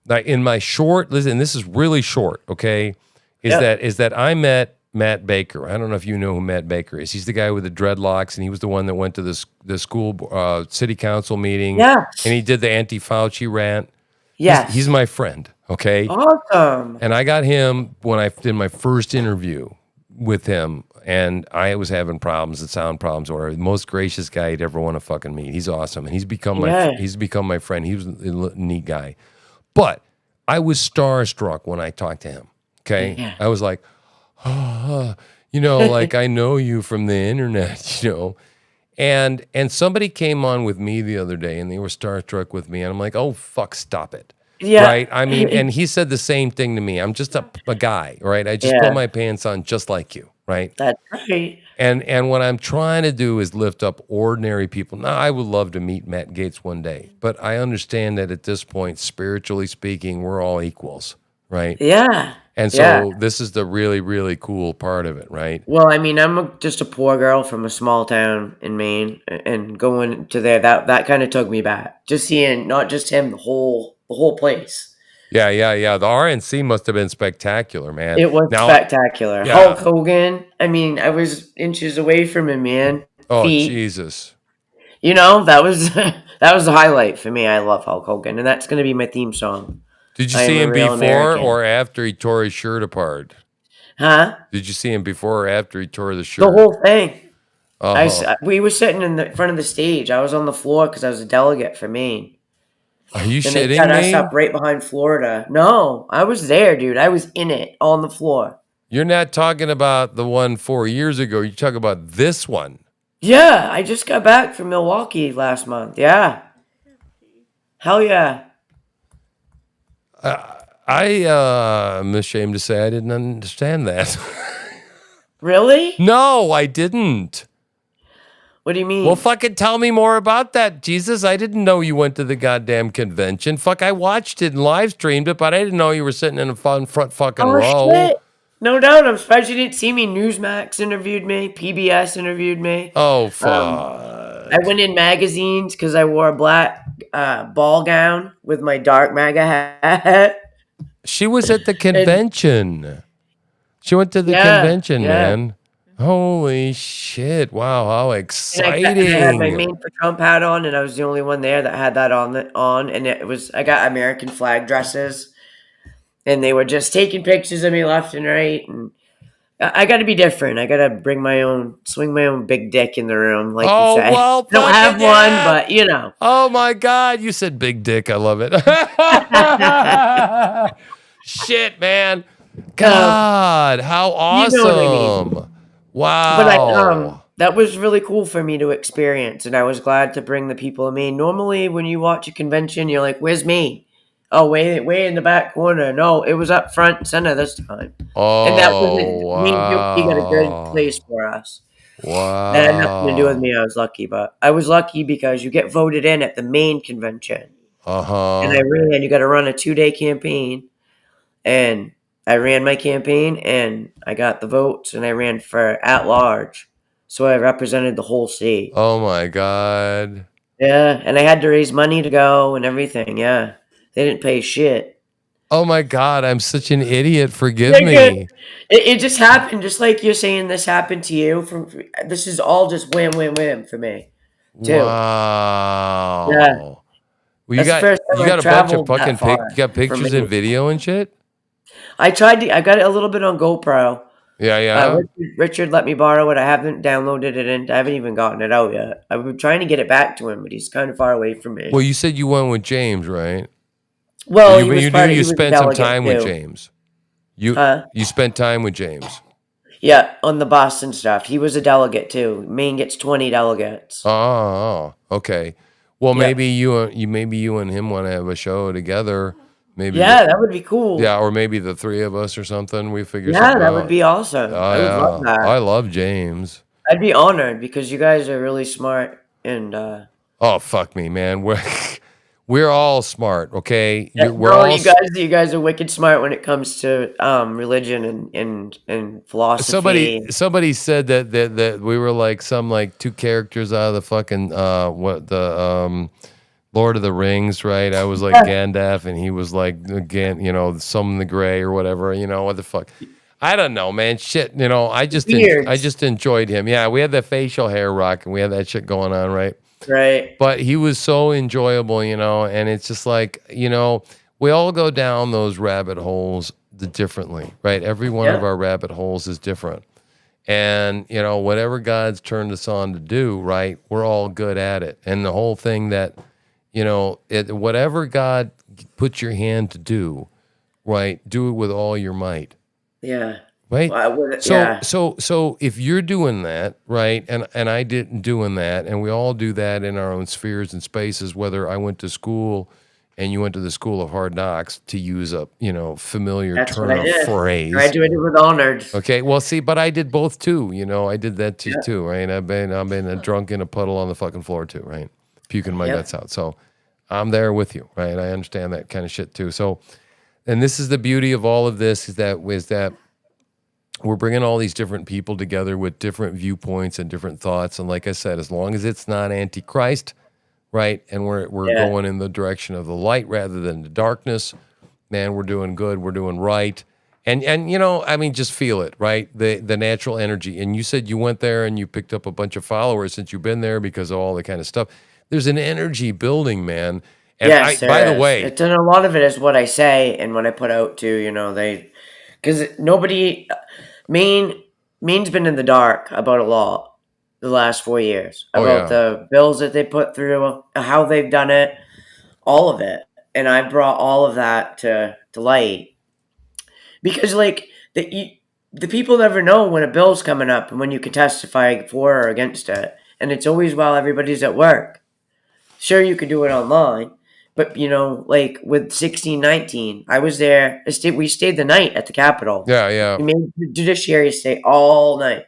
A: like in my short, listen, this is really short, okay? Is that I met Matt Baker. I don't know if you know who Matt Baker is. He's the guy with the dreadlocks, and he was the one that went to the school city council meeting.
B: Yes.
A: And he did the anti-Fauci rant.
B: Yes.
A: He's my friend, okay?
B: awesome.
A: And I got him when I did my first interview with him, and I was having problems, the sound problems, or the most gracious guy you'd ever want to fucking meet. He's awesome, and he's become my friend. He was a neat guy, but I was starstruck when I talked to him. Okay,
B: Yeah.
A: I was like, oh, you know, like I know you from the internet, you know. And somebody came on with me the other day, and they were starstruck with me, and I'm like, oh fuck, stop it.
B: Yeah.
A: Right. I mean, and he said the same thing to me. I'm just a guy, right? I just
B: Yeah.
A: put my pants on just like you, right?
B: That's right.
A: And what I'm trying to do is lift up ordinary people. Now, I would love to meet Matt Gaetz one day, but I understand that at this point, spiritually speaking, we're all equals, right?
B: Yeah.
A: And so this is the really, really cool part of it, right?
B: Well, I mean, just a poor girl from a small town in Maine, and going to there, that kind of took me back. Just seeing not just him, the whole place.
A: Yeah. The RNC must have been spectacular, man.
B: It was
A: Now-
B: spectacular.
A: Yeah.
B: Hulk Hogan. I mean, I was inches away from him, man.
A: Oh,
B: Feet.
A: Jesus.
B: You know, that was that was the highlight for me. I love Hulk Hogan, and that's going to be my theme song.
A: Did you
B: I
A: see
B: am a
A: him
B: real
A: before
B: American.
A: or after he tore his shirt apart?
B: Huh?
A: Did you see him before or after he tore the shirt?
B: The whole thing.
A: Uh-huh.
B: We were sitting in the front of the stage. I was on the floor because I was a delegate for Maine.
A: Are you
B: And they
A: shitting
B: set us
A: me?
B: up right behind Florida. No, I was there, dude. I was in it on the floor.
A: You're not talking about the one 4 years ago. You're talking about this one.
B: Yeah, I just got back from Milwaukee last month. Yeah. Hell yeah.
A: I'm ashamed to say I didn't understand that.
B: Really?
A: No, I didn't.
B: What do you mean?
A: Well, fucking tell me more about that, Jesus. I didn't know you went to the goddamn convention. Fuck, I watched it and live streamed it, but I didn't know you were sitting in a front fucking row.
B: Shit. No doubt. I'm surprised you didn't see me. Newsmax interviewed me. PBS interviewed me.
A: Oh, fuck.
B: I went in magazines because I wore a black ball gown with my dark MAGA hat.
A: She was at the convention. She went to the convention, man. Holy shit. Wow, how
B: And
A: exciting.
B: I had my Maine for Trump hat on, and I was the only one there that had that on. And I got American flag dresses, and they were just taking pictures of me left and right. And I got to be different. I got to swing my own big dick in the room, like you
A: Oh,
B: say.
A: well,
B: I don't have
A: fucking
B: one,
A: yeah.
B: but you know.
A: Oh my God. You said big dick. I love it. Shit, man. God, how
B: You know what I mean.
A: awesome.
B: But
A: Wow.
B: that was really cool for me to experience, and I was glad to bring the people. I mean, normally when you watch a convention, you're like, "Where's me?" Oh, way in the back corner. No, it was up front and center this time, and that was
A: Oh,
B: it. Me and Yuki got a good place
A: wow.
B: for us. That had nothing to do with
A: Wow.
B: me. I was lucky, but I was lucky because you get voted in at the main convention, and I
A: Uh-huh.
B: ran. You got to run a 2-day campaign, and I ran my campaign, and I got the votes, and I ran for at large, so I represented the whole state.
A: Oh my God.
B: Yeah, and I had to raise money to go and everything. Yeah, they didn't pay shit.
A: Oh my God. I'm such an idiot. Forgive
B: They're good.
A: me.
B: It just happened, just like you're saying. This happened to you. This is all just win for me too. Yeah,
A: Wow. Well,
B: that's the first
A: you
B: time
A: got
B: I've
A: a bunch of
B: traveled that
A: fucking you
B: far
A: got
B: for
A: pictures and
B: me.
A: video and shit?
B: I tried to. I got it a little bit on GoPro.
A: Yeah, yeah.
B: Richard let me borrow it. I haven't downloaded it, and I haven't even gotten it out yet. I've been trying to get it back to him, but he's kind of far away from me.
A: Well, you said you went with James, right?
B: Well,
A: You
B: he was a
A: spent some
B: delegate
A: time with
B: too.
A: James. You
B: Huh?
A: you spent time with James.
B: Yeah, on the Boston stuff. He was a delegate too. Maine gets 20 delegates.
A: Oh, okay. Well,
B: Yeah.
A: maybe you and him want to have a show together. Maybe
B: Yeah, that would be cool.
A: yeah, or maybe the three of us or something. We figure
B: Yeah,
A: something
B: that would
A: out.
B: be awesome.
A: Oh
B: I would love
A: yeah, I
B: that.
A: love James.
B: I'd be honored because you guys are really smart and
A: Oh fuck me, man. We're we're all smart. Okay,
B: yeah,
A: we're
B: no,
A: all
B: you guys are wicked smart when it comes to religion and philosophy.
A: somebody said that we were like some like two characters out of the fucking what the Lord of the Rings, right? I was like Gandalf and he was like again, some in the gray or whatever, what the fuck. I don't know, man. Shit, I
B: Weird,
A: just enjoyed him. Yeah, we had the facial hair rock and we had that shit going on, right?
B: right?
A: But he was so enjoyable, and it's just like, we all go down those rabbit holes differently, right? Every one of
B: Yeah,
A: our rabbit holes is different. And, whatever God's turned us on to do, right? We're all good at it. And the whole thing that, whatever God puts your hand to do, right? Do it with all your might.
B: yeah.
A: Right.
B: Well, I would,
A: So
B: yeah,
A: so if you're doing that, right, and I didn't doing that, and we all do that in our own spheres and spaces, whether I went to school and you went to the school of hard knocks, to use a familiar
B: that's what
A: turn
B: I
A: of
B: did.
A: phrase.
B: Graduated with honors.
A: Okay, well, see, but I did both too. I did that
B: Yeah,
A: too, right? I've been a drunk in a puddle on the fucking floor too, right? Puking my
B: yep,
A: guts out. So I'm there with you, right? I understand that kind of shit too. So, and this is the beauty of all of this is that we're bringing all these different people together with different viewpoints and different thoughts. And like I said, as long as it's not antichrist, right? And we're
B: yeah,
A: going in the direction of the light rather than the darkness, man, we're doing good. We're doing right. And I mean, just feel it, right? The natural energy. And you said you went there and you picked up a bunch of followers since you've been there because of all the kind of stuff. There's an energy building, man. And
B: yes,
A: by the
B: there is.
A: way,
B: It's and a lot of it is what I say and what I put out too. Because nobody, Maine, Maine's been in the dark about a lot the last 4 years
A: oh
B: about
A: yeah,
B: the bills that they put through, how they've done it, all of it, and I brought all of that to light because the people never know when a bill's coming up and when you can testify for or against it, and it's always while everybody's at work. Sure, you could do it online, but like with 1619, I was there. We stayed the night at the Capitol.
A: yeah, yeah.
B: We made the judiciary stay all night.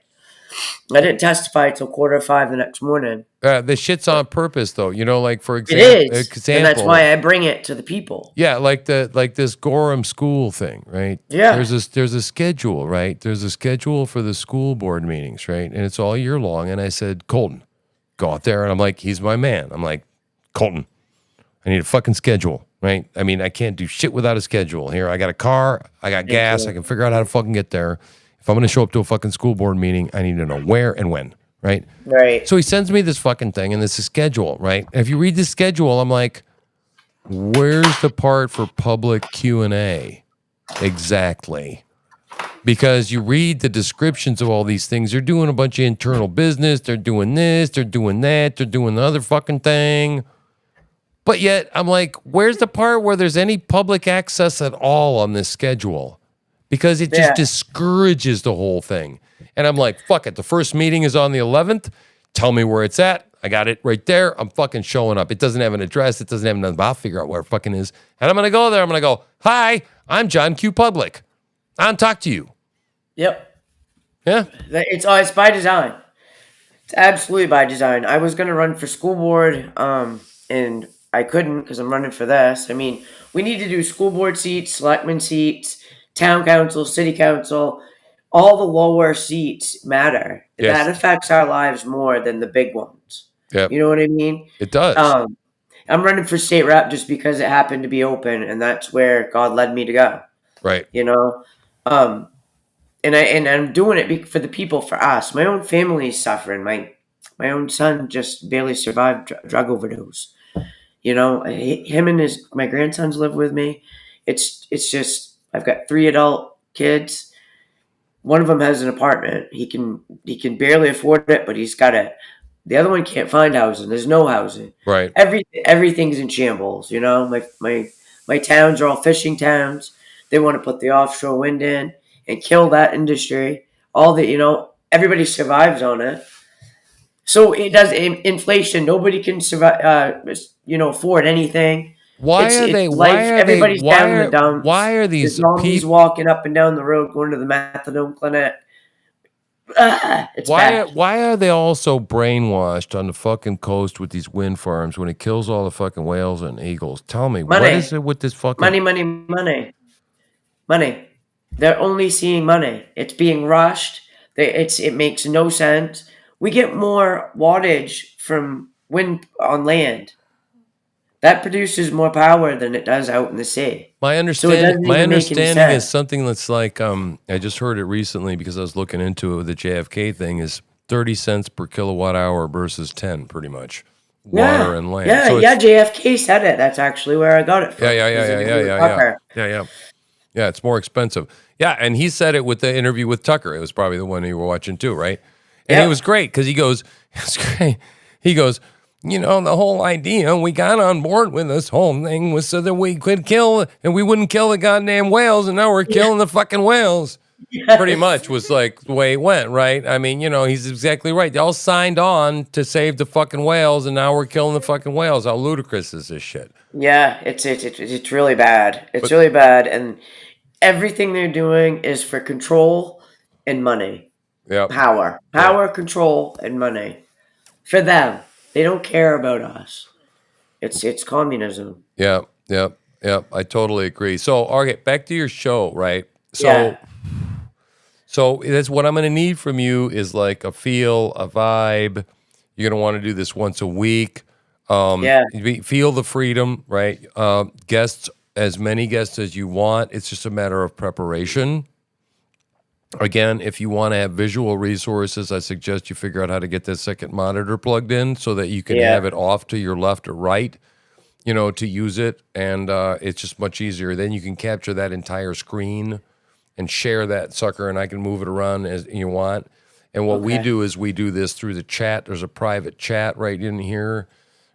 B: I didn't testify till 4:45 the next morning.
A: The shit's on purpose, though. Like for
B: It is, and that's
A: example,
B: why I bring it to the people.
A: yeah, like this Gorham school thing, right?
B: Yeah,
A: There's a schedule, right? There's a schedule for the school board meetings, right? And it's all year long. And I said, Colton, go out there, and I'm like, he's my man. I'm like, Colton, I need a fucking schedule, right? I mean, I can't do shit without a schedule. Here, I got a car, I got gas,
B: you.
A: I can figure out how to fucking get there. If I'm going to show up to a fucking school board meeting, I need to know where and when, right?
B: right.
A: So he sends me this fucking thing, and this is schedule, right? And if you read the schedule, I'm like, where's the part for public Q&A? Exactly. Because you read the descriptions of all these things. They're doing a bunch of internal business. They're doing this. They're doing that. They're doing the other fucking thing. But yet, I'm like, where's the part where there's any public access at all on this schedule? Because it just discourages the whole thing. And I'm like, fuck it. The first meeting is on the 11th. Tell me where it's at. I got it right there. I'm fucking showing up. It doesn't have an address. It doesn't have nothing. I'll figure out where it fucking is. And I'm going to go there. I'm going to go, hi, I'm John Q. Public. I'll talk to you.
B: Yep.
A: Yeah.
B: It's by design. It's absolutely by design. I was going to run for school board, and I couldn't because I'm running for this. I mean, we need to do school board seats, selectmen seats, town council, city council. All the lower seats matter.
A: Yes.
B: That affects our lives more than the big ones.
A: Yep.
B: You know what I mean?
A: It does.
B: I'm running for state rep just because it happened to be open, and that's where God led me to go.
A: Right.
B: You know, and I'm doing it for the people, for us. My own family is suffering. My own son just barely survived drug overdose. You know, him and my grandsons live with me. It's just, I've got 3 adult kids. One of them has an apartment. He can barely afford it, but he's got it. The other one can't find housing. There's no housing.
A: Right.
B: Everything's in shambles. You know, my towns are all fishing towns. They want to put the offshore wind in and kill that industry. Everybody survives on it. So it does inflation. Nobody can survive. Afford anything. Everybody's down in the dumps.
A: Why are these
B: people walking up and down the road going to the methadone clinic? It's bad.
A: Why are they all so brainwashed on the fucking coast with these wind farms when it kills all the fucking whales and eagles? Tell me, what is it with this fucking
B: money? They're only seeing money. It's being rushed. It makes no sense. We get more wattage from wind on land. That produces more power than it does out in the sea.
A: My understanding is something that's like, I just heard it recently because I was looking into it with the JFK thing, is 30 cents per kilowatt hour versus 10, pretty much. Water and land.
B: Yeah, JFK said it. That's actually where I got it from.
A: Yeah, it's more expensive. Yeah, and he said it with the interview with Tucker. It was probably the one you were watching too, right? And it was great because he goes, it's great. He goes, the whole idea we got on board with this whole thing was so that we could kill, and we wouldn't kill the goddamn whales, and now we're killing the fucking whales. Yes. Pretty much was like the way it went, right? I mean, he's exactly right. They all signed on to save the fucking whales, and now we're killing the fucking whales. How ludicrous is this shit?
B: Yeah, it's really bad. It's really bad, and everything they're doing is for control and money.
A: Yeah,
B: power, control, and money for them. They don't care about us. It's communism.
A: Yeah. I totally agree. So, okay, back to your show, right? So that's what I'm going to need from you is like a feel, a vibe. You're going to want to do this once a week. Feel the freedom, right? As many guests as you want. It's just a matter of preparation. Again, if you want to have visual resources, I suggest you figure out how to get that second monitor plugged in so that you can have it off to your left or right, to use it. And it's just much easier. Then you can capture that entire screen and share that sucker, and I can move it around as you want. And what we do is we do this through the chat. There's a private chat right in here,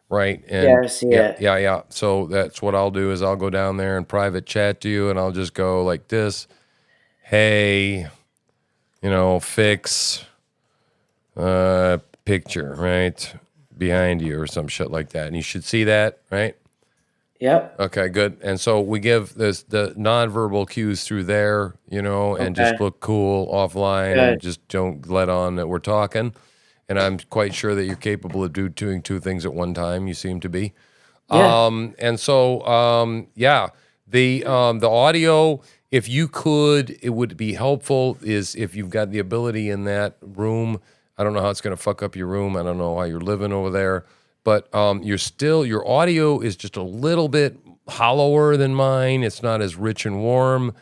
A: right? And
B: I see it.
A: Yeah. So that's what I'll do is I'll go down there and private chat to you, and I'll just go like this. Hey... fix picture right behind you or some shit like that. And you should see that, right?
B: Yep.
A: Okay, good. And so we give the nonverbal cues through there, and just look cool offline and just don't let on that we're talking. And I'm quite sure that you're capable of doing 2 things at one time. You seem to be.
B: Yeah.
A: The audio... If you could, it would be helpful is if you've got the ability in that room. I don't know how it's going to fuck up your room. I don't know how you're living over there. But your audio is just a little bit hollower than mine. It's not as rich and warm.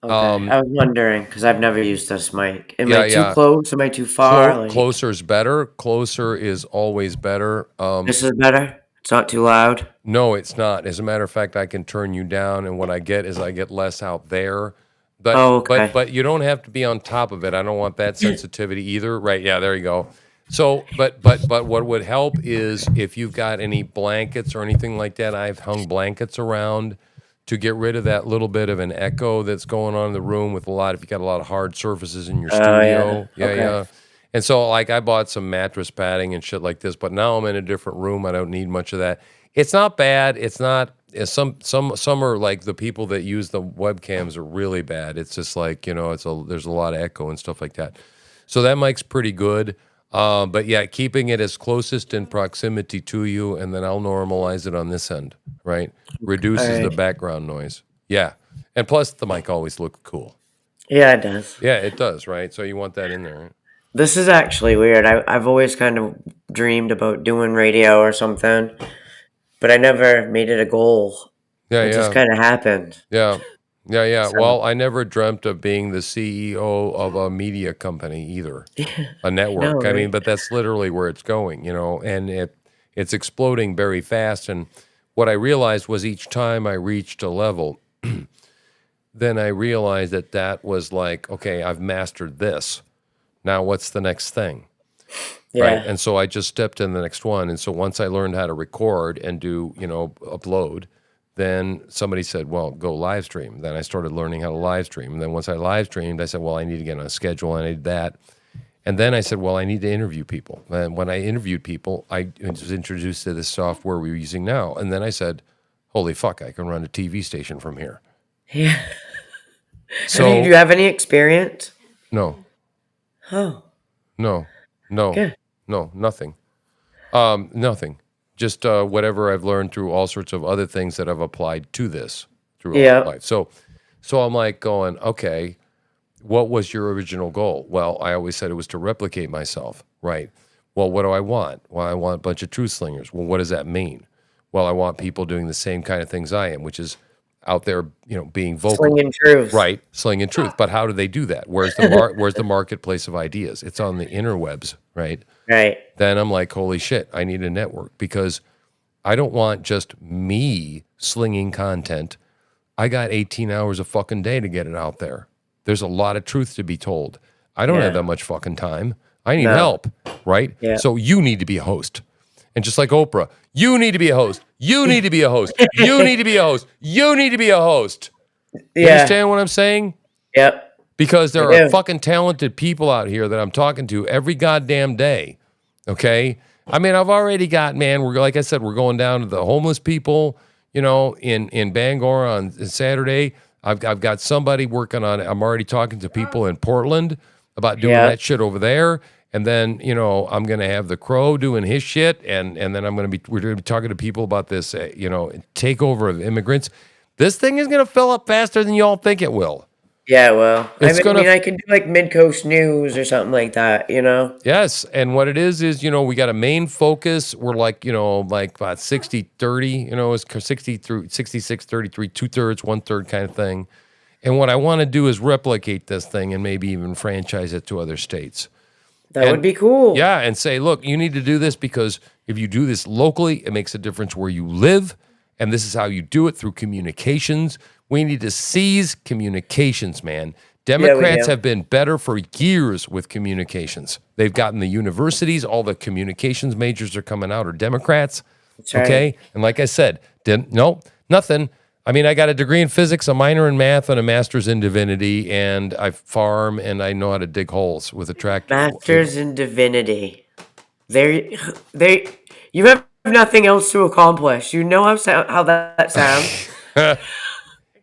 B: Okay. I was wondering because I've never used this mic. Am I too close? Am I too far?
A: Closer is better. Closer is always better.
B: This is better? It's not too loud?
A: No, it's not. As a matter of fact, I can turn you down, and what I get is I get less out there But
B: Oh, okay.
A: but you don't have to be on top of it. I don't want that sensitivity either. Right? Yeah, there you go. So, but what would help is if you've got any blankets or anything like that. I've hung blankets around to get rid of that little bit of an echo that's going on in the room with a lot. If you got a lot of hard surfaces in your
B: Oh, yeah.
A: studio, yeah,
B: Okay.
A: yeah. And so, like, I bought some mattress padding and shit like this, but now I'm in a different room. I don't need much of that. It's not bad. It's not. Some are like the people that use the webcams are really bad. It's just like there's a lot of echo and stuff like that. So that mic's pretty good. But yeah, keeping it as closest in proximity to you, and then I'll normalize it on this end, right? Reduces the
B: Alright.
A: background noise. Yeah, and plus the mic always looks cool.
B: Yeah, it does.
A: Yeah, it does, right? So you want that in there, right?
B: This is actually weird. I've always kind of dreamed about doing radio or something, but I never made it a goal.
A: Yeah,
B: It just
A: yeah,
B: kind of happened.
A: yeah, yeah, yeah.
B: So,
A: Well, I never dreamt of being the CEO of a media company either, a
B: no,
A: network. I mean,
B: right?
A: but that's literally where it's going, and it's exploding very fast. And what I realized was each time I reached a level, then I realized that was like, okay, I've mastered this. Now what's the next thing? Right.
B: Yeah.
A: And so I just stepped in the next one. And so once I learned how to record and do, upload, then somebody said, well, go live stream. Then I started learning how to live stream. And then once I live streamed, I said, well, I need to get on a schedule. I need that. And then I said, well, I need to interview people. And when I interviewed people, I was introduced to this software we're using now. And then I said, holy fuck, I can run a TV station from here.
B: Yeah.
A: So
B: Do you have any experience?
A: no,
B: Oh,
A: no,
B: good.
A: nothing. Nothing. Just whatever I've learned through all sorts of other things that I've applied to this through all
B: Yeah.
A: my life. So I'm like going, okay, what was your original goal? Well, I always said it was to replicate myself, right? Well, what do I want? Well, I want a bunch of truth slingers. Well, what does that mean? Well, I want people doing the same kind of things I am, which is out there, being vocal.
B: Slinging truth.
A: Right, slinging truth. But how do they do that? Where's the marketplace of ideas? It's on the interwebs, right?
B: Right.
A: Then I'm like, holy shit, I need a network because I don't want just me slinging content. I got 18 hours a fucking day to get it out there. There's a lot of truth to be told. I don't have that much fucking time. I need help, right?
B: Yeah.
A: So you need to be a host. And just like Oprah, you need to be a host. You need to be a host. You need to be a host. You need to be a host. You
B: Yeah.
A: understand what I'm saying?
B: Yep.
A: Because there
B: I
A: are
B: do.
A: fucking talented people out here that I'm talking to every goddamn day. Okay? I mean, I've already got, man, like I said, we're going down to the homeless people, in Bangor on Saturday. I've got somebody working on it. I'm already talking to people in Portland about doing
B: Yeah.
A: that shit over there. And then, I'm going to have the Crow doing his shit. And then we're going to be talking to people about this, takeover of immigrants. This thing is going to fill up faster than you all think it will.
B: Yeah, well, I
A: It's
B: mean,
A: gonna-
B: I could do like Mid-Coast News or something like that,
A: Yes, and what it is, we got a main focus. We're like, like about 60-30, it's 60 through 66-33, 2/3, 1/3 kind of thing. And what I want to do is replicate this thing and maybe even franchise it to other states.
B: That would be cool.
A: Yeah, and say, look, you need to do this because if you do this locally, it makes a difference where you live. And this is how you do it through communications. We need to seize communications, man. Democrats
B: do.
A: have been better for years with communications. They've gotten the universities, all the communications majors are coming out are Democrats.
B: That's right.
A: Okay? And like I said, no, nothing. I mean, I got a degree in physics, a minor in math, and a master's in divinity, and I farm and I know how to dig holes with a tractor.
B: Masters in Divinity. You have nothing else to accomplish. You know how that sounds.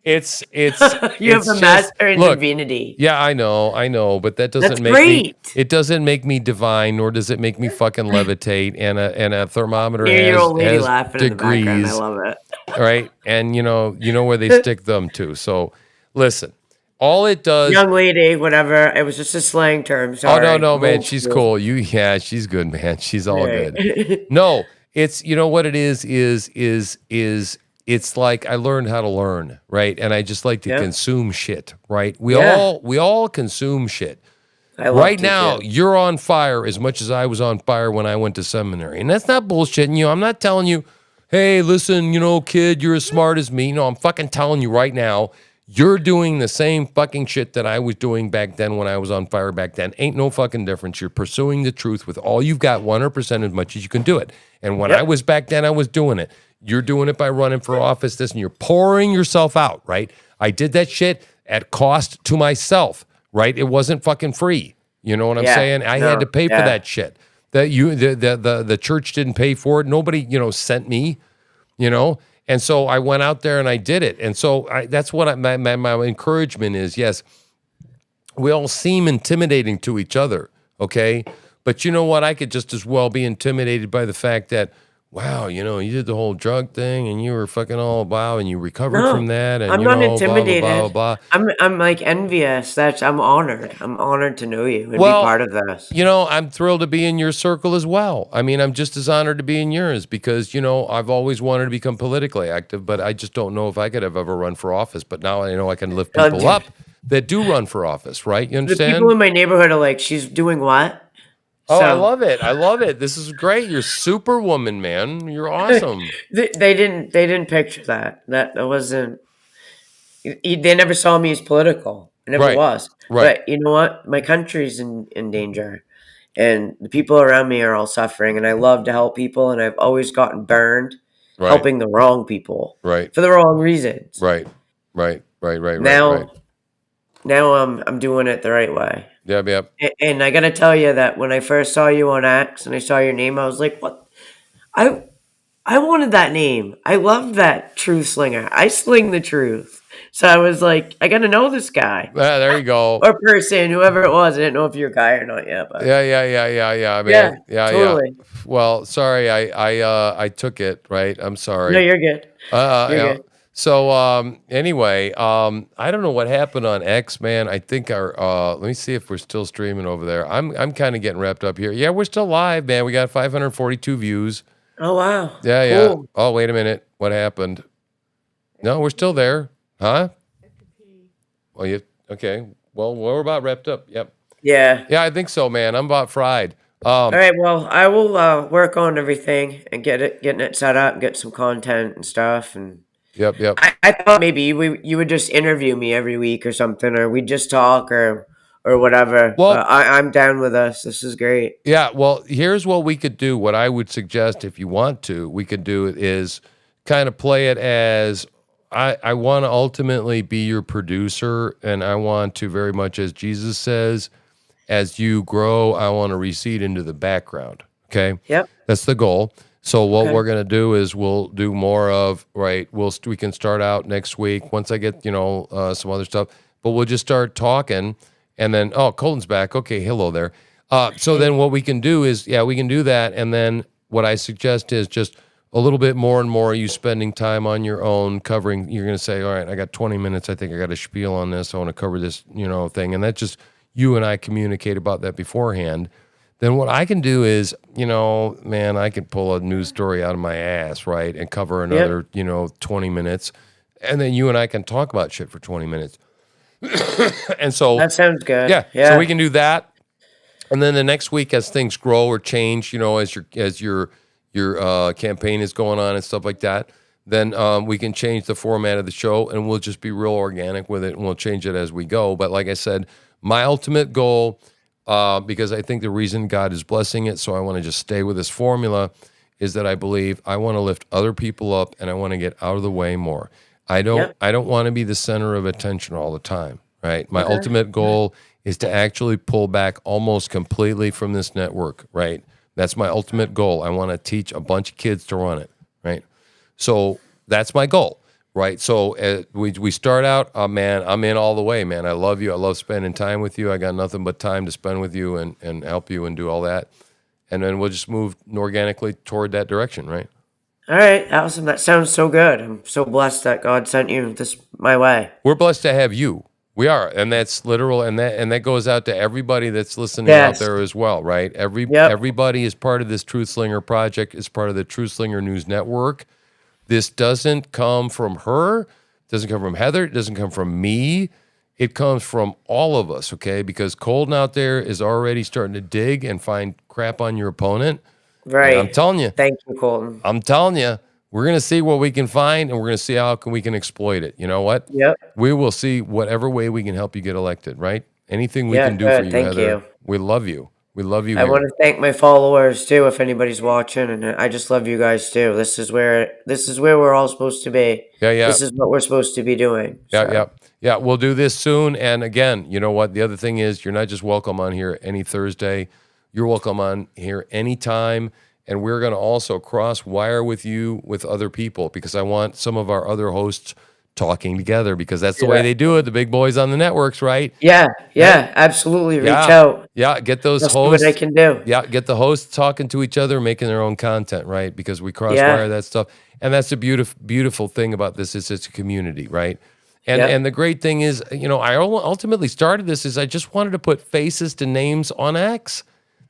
A: It's
B: You
A: it's
B: have a
A: just-
B: master in
A: look,
B: divinity.
A: Yeah, I know, but that doesn't
B: That's
A: make
B: great.
A: me. It doesn't make me divine, nor does it make me fucking levitate. And a thermometer
B: Hear your old lady
A: has
B: laughing in the background. I
A: degrees,
B: love it.
A: right? And you know where they stick them to. So listen, all it does.
B: Young lady, whatever. It was just a slang term.
A: Oh
B: Sorry.
A: no, man,
B: Old
A: she's
B: school.
A: cool. She's good, man. She's all
B: Right.
A: good. No, it's what it is. It's like I learned how to learn, right? And I just like to
B: Yeah.
A: consume shit, right? We
B: Yeah.
A: all consume shit.
B: I love
A: Right
B: to,
A: now,
B: too.
A: you're on fire as much as I was on fire when I went to seminary. And that's not bullshitting you. I'm not telling you, hey, listen, kid, you're as smart as me. No, I'm fucking telling you right now, You're doing the same fucking shit that I was doing back then when I was on fire back then. Ain't no fucking difference. You're pursuing the truth with all you've got, 100% as much as you can do it. And when I was back then, I was doing it. You're doing it by running for office, this, and you're pouring yourself out, right? I did that shit at cost to myself, right? It wasn't fucking free. You know what I'm saying? I had to pay for that shit. The church didn't pay for it. Nobody, sent me, And so I went out there and I did it. And so that's what my encouragement is. Yes, we all seem intimidating to each other, okay? But you know what? I could just as well be intimidated by the fact that, wow, you did the whole drug thing and you were fucking all and you recovered from that. And
B: I'm not intimidated.
A: blah, blah, blah, blah.
B: I'm like envious. I'm honored. I'm honored to know you and be part of this.
A: I'm thrilled to be in your circle as well. I mean, I'm just as honored to be in yours because, I've always wanted to become politically active, but I just don't know if I could have ever run for office. But now I know I can lift people up that do run for office, right? You understand?
B: The people in my neighborhood are like, she's doing what?
A: Oh, I love it. I love it. This is great. You're superwoman, man. You're awesome.
B: They didn't picture that. That wasn't. They never saw me as political. It never was.
A: Right.
B: But you know what? My country's in danger, and the people around me are all suffering. And I love to help people, and I've always gotten burned helping the wrong people, for the wrong reasons.
A: Right.
B: Now I'm doing it the right way.
A: Yep.
B: And I gotta tell you that when I first saw you on X and I saw your name, I was like, "What? I wanted that name. I loved that TruthSlinger. I sling the truth." So I was like, "I gotta know this guy."
A: There you go.
B: Or person, whoever it was. I didn't know if you're a guy or not yet. But
A: Yeah. Man. Yeah.
B: Totally.
A: Well, sorry, I took it. Right. I'm sorry.
B: No, you're good.
A: You're good. So anyway, I don't know what happened on X, man. I think let me see if we're still streaming over there. I'm kind of getting wrapped up here. Yeah, we're still live, man. We got 542 views.
B: Oh wow.
A: Yeah.
B: Cool.
A: Oh, wait a minute. What happened? No, we're still there. Huh? Well, okay. Well, we're about wrapped up. Yep.
B: Yeah.
A: Yeah, I think so, man. I'm about fried.
B: All right. Well, I will work on everything and getting it set up, get some content and stuff, and.
A: Yep.
B: I thought maybe you would just interview me every week or something, or we'd just talk or whatever. Well, I'm down with us. This is great.
A: Yeah. Well, here's what we could do. What I would suggest, if you want to, we could do it is kind of play it as I want to ultimately be your producer, and I want to very much, as Jesus says, as you grow, I want to recede into the background. Okay.
B: Yep.
A: That's the goal. So what we're going to do is we'll do more of, we can start out next week once I get, some other stuff, but we'll just start talking and then, Colton's back. Okay. Hello there. So then what we can do is, we can do that. And then what I suggest is just a little bit more and more you spending time on your own covering. You're going to say, all right, I got 20 minutes. I think I got a spiel on this. I want to cover this, thing. And that's just you and I communicate about that beforehand. Then what I can do is, man, I can pull a news story out of my ass, right, and cover another, 20 minutes. And then you and I can talk about shit for 20 minutes. And so
B: that sounds good.
A: Yeah. So we can do that. And then the next week as things grow or change, as your campaign is going on and stuff like that, then we can change the format of the show and we'll just be real organic with it and we'll change it as we go. But like I said, my ultimate goal, because I think the reason God is blessing it, so I want to just stay with this formula, is that I believe I want to lift other people up and I want to get out of the way more. I don't want to be the center of attention all the time, right? My ultimate goal is to actually pull back almost completely from this network, right? That's my ultimate goal. I want to teach a bunch of kids to run it, right? So that's my goal. Right, so we start out, man, I'm in all the way, man. I love you. I love spending time with you. I got nothing but time to spend with you and help you and do all that. And then we'll just move organically toward that direction, right?
B: All right, awesome. That sounds so good. I'm so blessed that God sent you this my way.
A: We're blessed to have you. We are, and that's literal, and that goes out to everybody that's listening out there as well, right? Everybody is part of this TruthSlinger project, is part of the TruthSlinger News Network. This doesn't come from her, it doesn't come from Heather, it doesn't come from me. It comes from all of us, okay? Because Colton out there is already starting to dig and find crap on your opponent.
B: Right.
A: And I'm telling you.
B: Thank you, Colton.
A: I'm telling you, We're going to see what we can find, and we're going to see how we can exploit it. You know what?
B: Yep.
A: We will see whatever way we can help you get elected, right? Anything we
B: Yeah,
A: can do for
B: good.
A: you,
B: Thank
A: Heather.
B: you.
A: We love you. We love you
B: I want
A: here.
B: to thank my followers too, if anybody's watching, and I just love you guys too. This is where we're all supposed to be.
A: Yeah, yeah.
B: This is what we're supposed to be doing.
A: Yeah,
B: so.
A: yeah. Yeah, we'll do this soon. And again, you know what? The other thing is you're not just welcome on here any Thursday. You're welcome on here anytime. And we're going to also cross-wire with you with other people because I want some of our other hosts talking together because that's the way they do it. The big boys on the networks, right?
B: Yeah, absolutely. Reach
A: Yeah.
B: out.
A: Yeah, get those
B: I'll see
A: hosts.
B: what I can do.
A: Yeah, get the hosts talking to each other, making their own content, right? Because we cross-wire that stuff. And that's the beautiful thing about this is it's a community, right? And the great thing is, you know, I ultimately started this is I just wanted to put faces to names on X.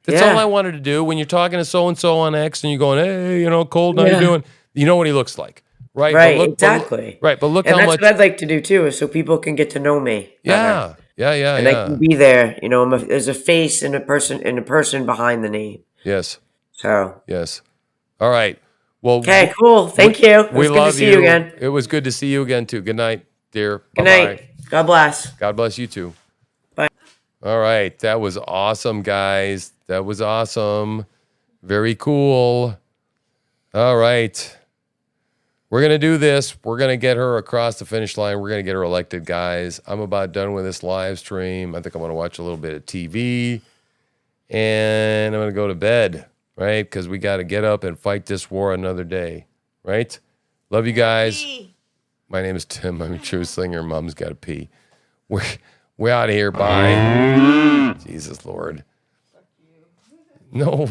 A: That's all I wanted to do. When you're talking to so-and-so on X and you're going, hey, you know, Cold, how you doing? You know what he looks like, right?
B: Right, exactly.
A: Right, but look
B: and
A: how
B: that's
A: much.
B: what I'd like to do too, is so people can get to know me. better.
A: Yeah.
B: And I can be there. You know, there's a face and a person behind the name.
A: Yes.
B: So.
A: Yes. All right. Well.
B: Okay, cool. Thank you. It was
A: We
B: good
A: love
B: to see you again.
A: It was good to see you again too. Good night, dear.
B: Good
A: Bye-bye.
B: night. God bless.
A: God bless you too.
B: Bye.
A: All right. That was awesome, guys. That was awesome. Very cool. All right. We're going to do this. We're going to get her across the finish line. We're going to get her elected, guys. I'm about done with this live stream. I think I'm going to watch a little bit of TV. And I'm going to go to bed, right? Because we got to get up and fight this war another day, right? Love you guys. My name is Tim. I'm a TruthSlinger. Mom's got to pee. We're out of here. Bye. Jesus, Lord. No.